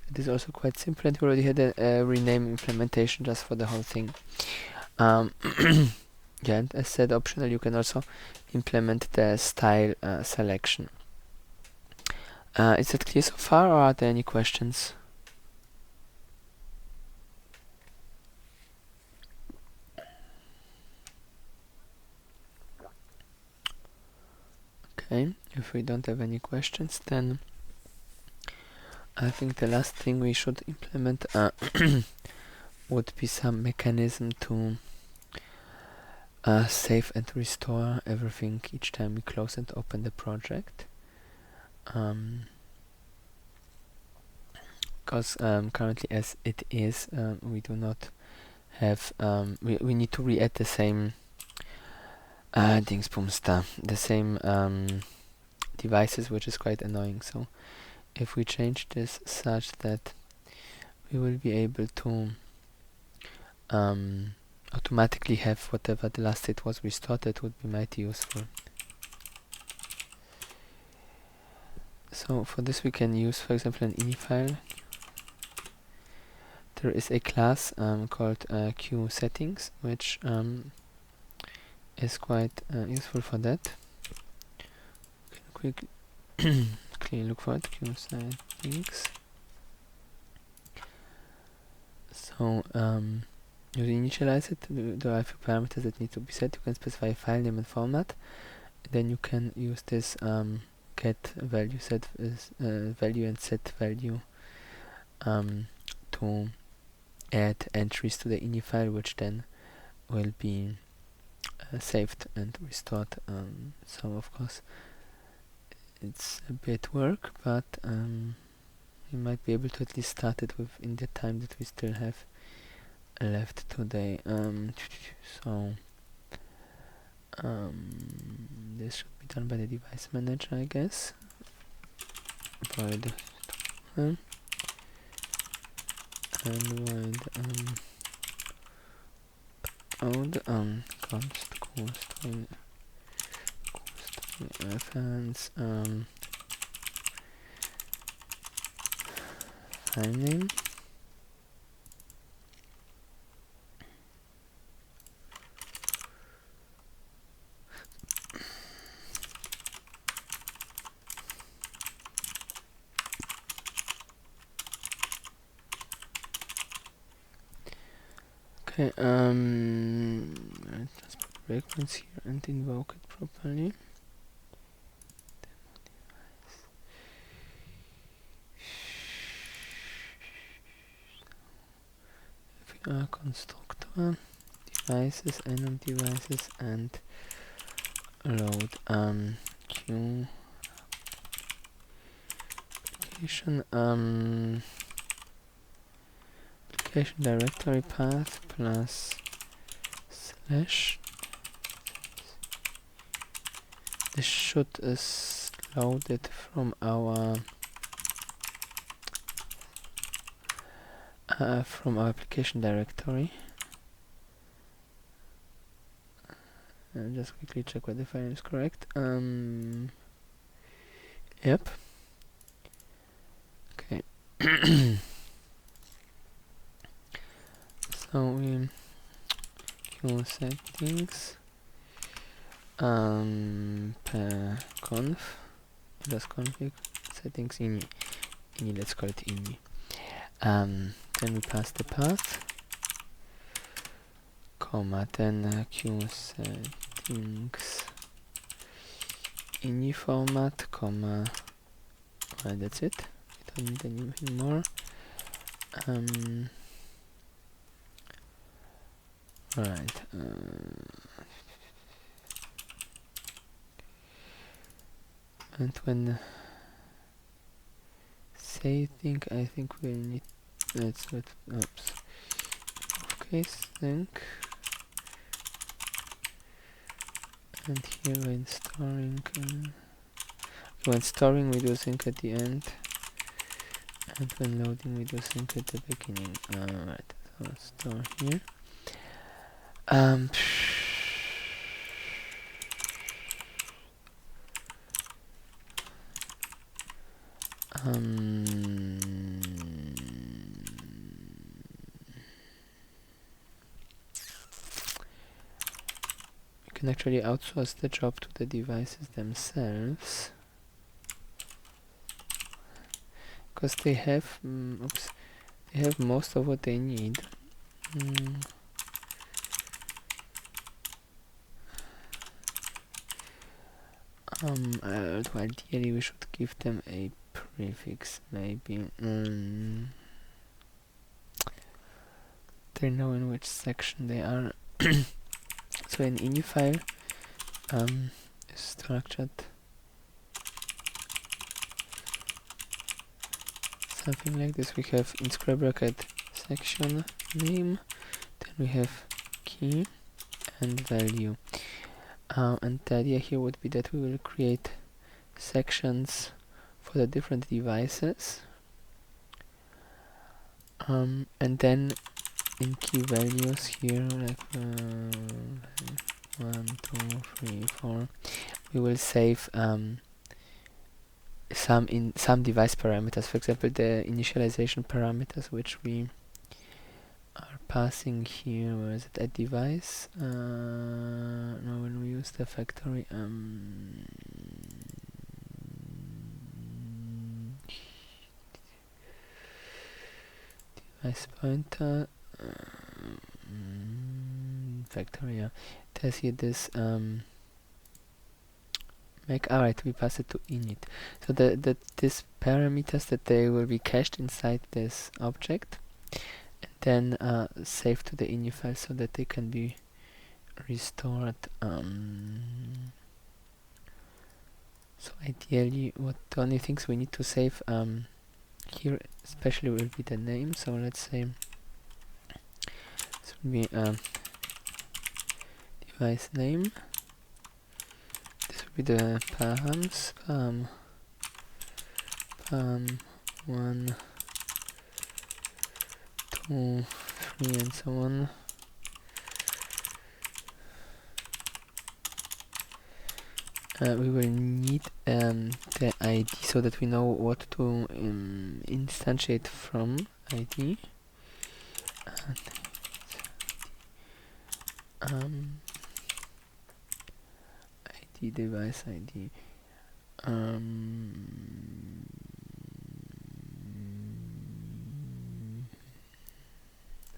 it is also quite simple, and we already had a rename implementation just for the whole thing. Yeah, and as said, optional, you can also implement the style selection. Is that clear so far, or are there any questions? Okay, if we don't have any questions, then I think the last thing we should implement would be some mechanism to save and restore everything each time we close and open the project. Because currently as it is, we do not have, we need to re-add the same Dingsbumster, the same devices, which is quite annoying. So if we change this such that we will be able to automatically have whatever the last state was restored, that would be mighty useful. So for this we can use, for example, an ini file. There is a class called QSettings, which is quite useful for that. Quickly look for it, QSettings. So you initialize it, there are a few parameters that need to be set. You can specify a file name and format. Then you can use this get value, set value, and set value to add entries to the ini file, which then will be saved and restored. So of course it's a bit work, but we might be able to at least start it within the time that we still have left today. So this should be done by the device manager, I guess. Void and void const reference file name. Okay, let's put breakpoints here and invoke it properly. If we are constructor devices, enum devices, and load q application application directory path plus slash. This should load it from our application directory. Just quickly check whether the file is correct. Yep. Okay. So we QSettings per conf just config settings ini, let's call it ini. Then we pass the path, comma, then QSettings ini format, comma, well, that's it. We don't need anything more. Right. And when say thing, I think we need. Let's put. Oops. Okay, sync. And here when storing we do sync at the end, and when loading we do sync at the beginning. Right, so store here. We can actually outsource the job to the devices themselves, because they have they have most of what they need. Ideally we should give them a prefix, maybe. They know in which section they are. So an ini file is structured something like this. We have in square bracket section name, then we have key and value. And the idea here would be that we will create sections for the different devices, and then in key values here, like 1, 2, 3, 4, we will save some device parameters. For example, the initialization parameters which we are passing here. Where is it? At device? No, when we use the factory. Device pointer. Factory. Yeah. It has here this alright, we pass it to init. So these parameters that they will be cached inside this object, and then saved to the ini file so that they can be restored. So ideally, the only things we need to save here especially will be the name. So let's say this will be device name. This will be the params, param 1, 2, 3, and so on. We will need the ID so that we know what to instantiate from ID. ID, device ID.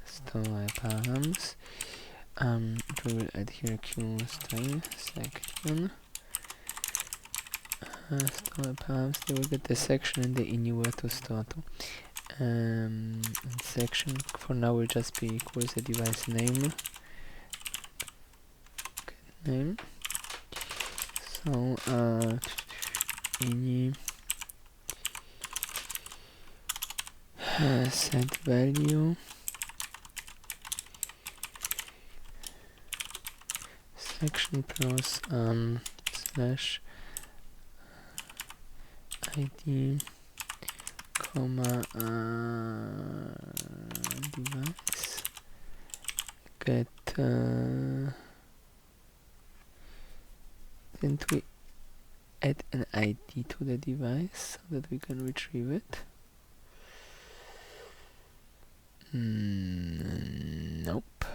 Store params. We will add here q string section. Store params, they will get the section and the anywhere to store to. And section for now will just be equals the device name. Name. So ini set value section plus slash ID comma device get didn't we add an ID to the device so that we can retrieve it? Nope.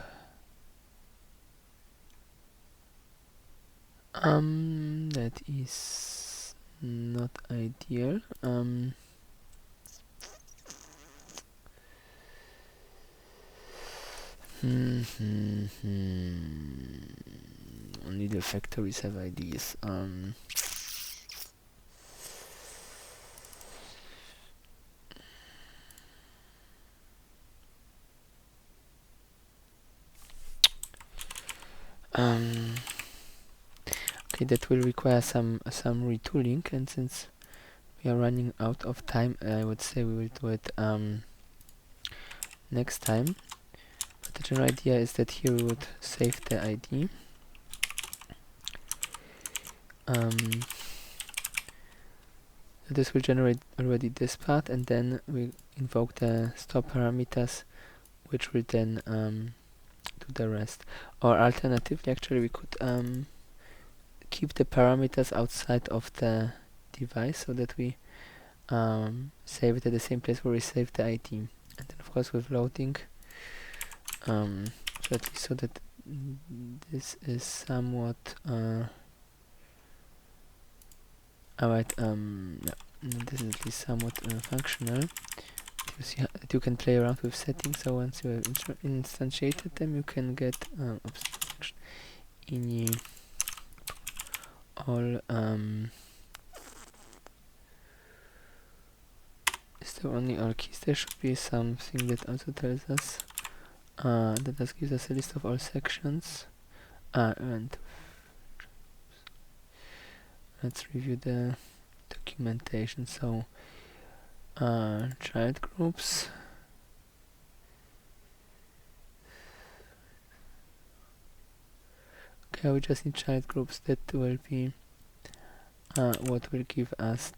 That is not ideal. Only the factories have IDs. Okay, that will require some retooling, and since we are running out of time, I would say we will do it next time. But the general idea is that here we would save the ID. This will generate already this part, and then we invoke the stop parameters, which will then do the rest. Or alternatively, actually, we could keep the parameters outside of the device so that we save it at the same place where we save the ID. And then, of course, with loading, so at least so that this is somewhat alright, yeah, this is at least somewhat functional. You see that you can play around with settings, so once you have instantiated them, you can get ini all is there only all keys? There should be something that also tells us that gives us a list of all sections. And let's review the documentation. So child groups. Okay, we just need child groups. That will be what will give us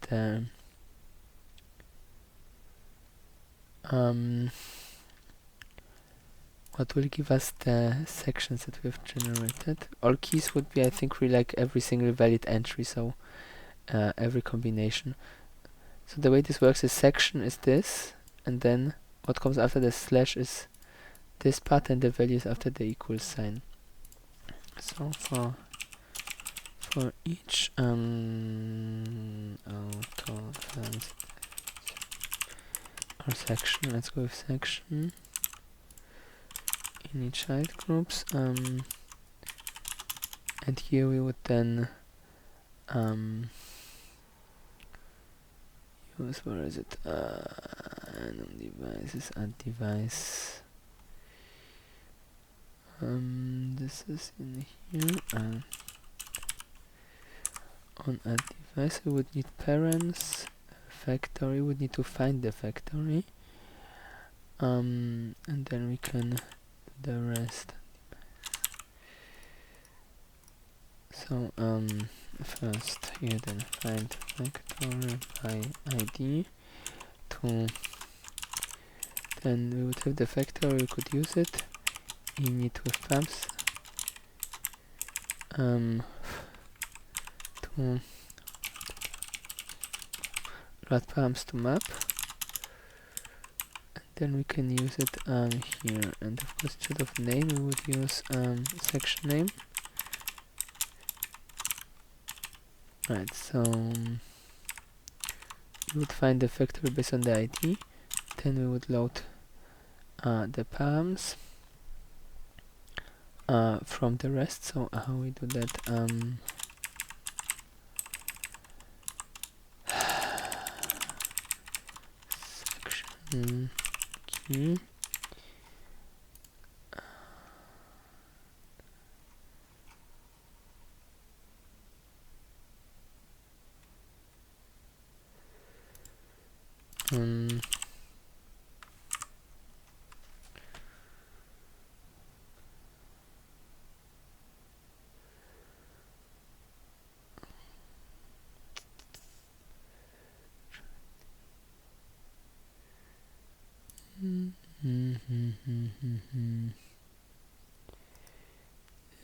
the sections that we've generated. All keys would be, I think, really like every single valid entry, so every combination. So the way this works is section is this, and then what comes after the slash is this part, and the values after the equal sign. So for each or section, let's go with section in each child groups, and here we would then use, where is it, random devices, add device, this is in here, on add device we would need parents, factory, we would need to find the factory, and then we can do the rest. So first here then find factory by ID, then we would have the factory, we could use it, init with pubs, to add params to map, and then we can use it here, and of course instead of name we would use section name. Right, so we would find the factory based on the ID, then we would load the params from the rest. So how we do that? Section key.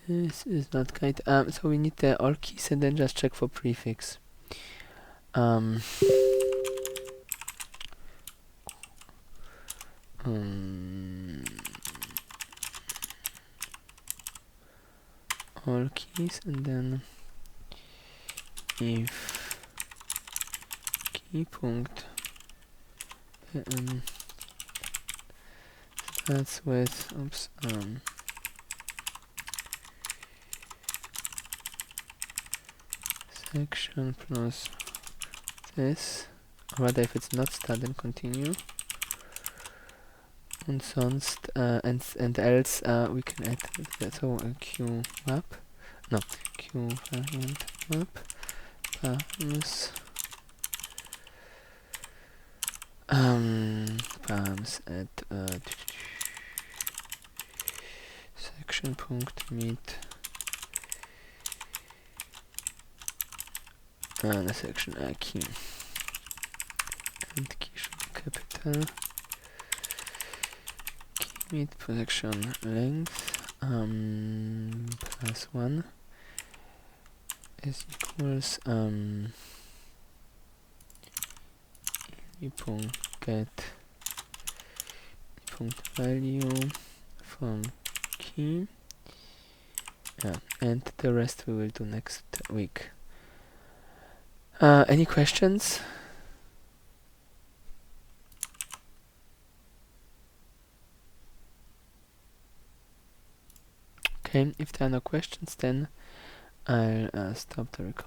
This is not kind. So we need the all keys and then just check for prefix. All keys, and then if key punct starts with section plus this, or rather if it's not start then continue, und sonst and else we can add so a q map, no, q fragment map params params at section punkt meet the section key, and key should be capital. Key meet section length plus 1 is equals get value from key, and the rest we will do next week. Any questions? Okay, if there are no questions, then I'll stop the recording.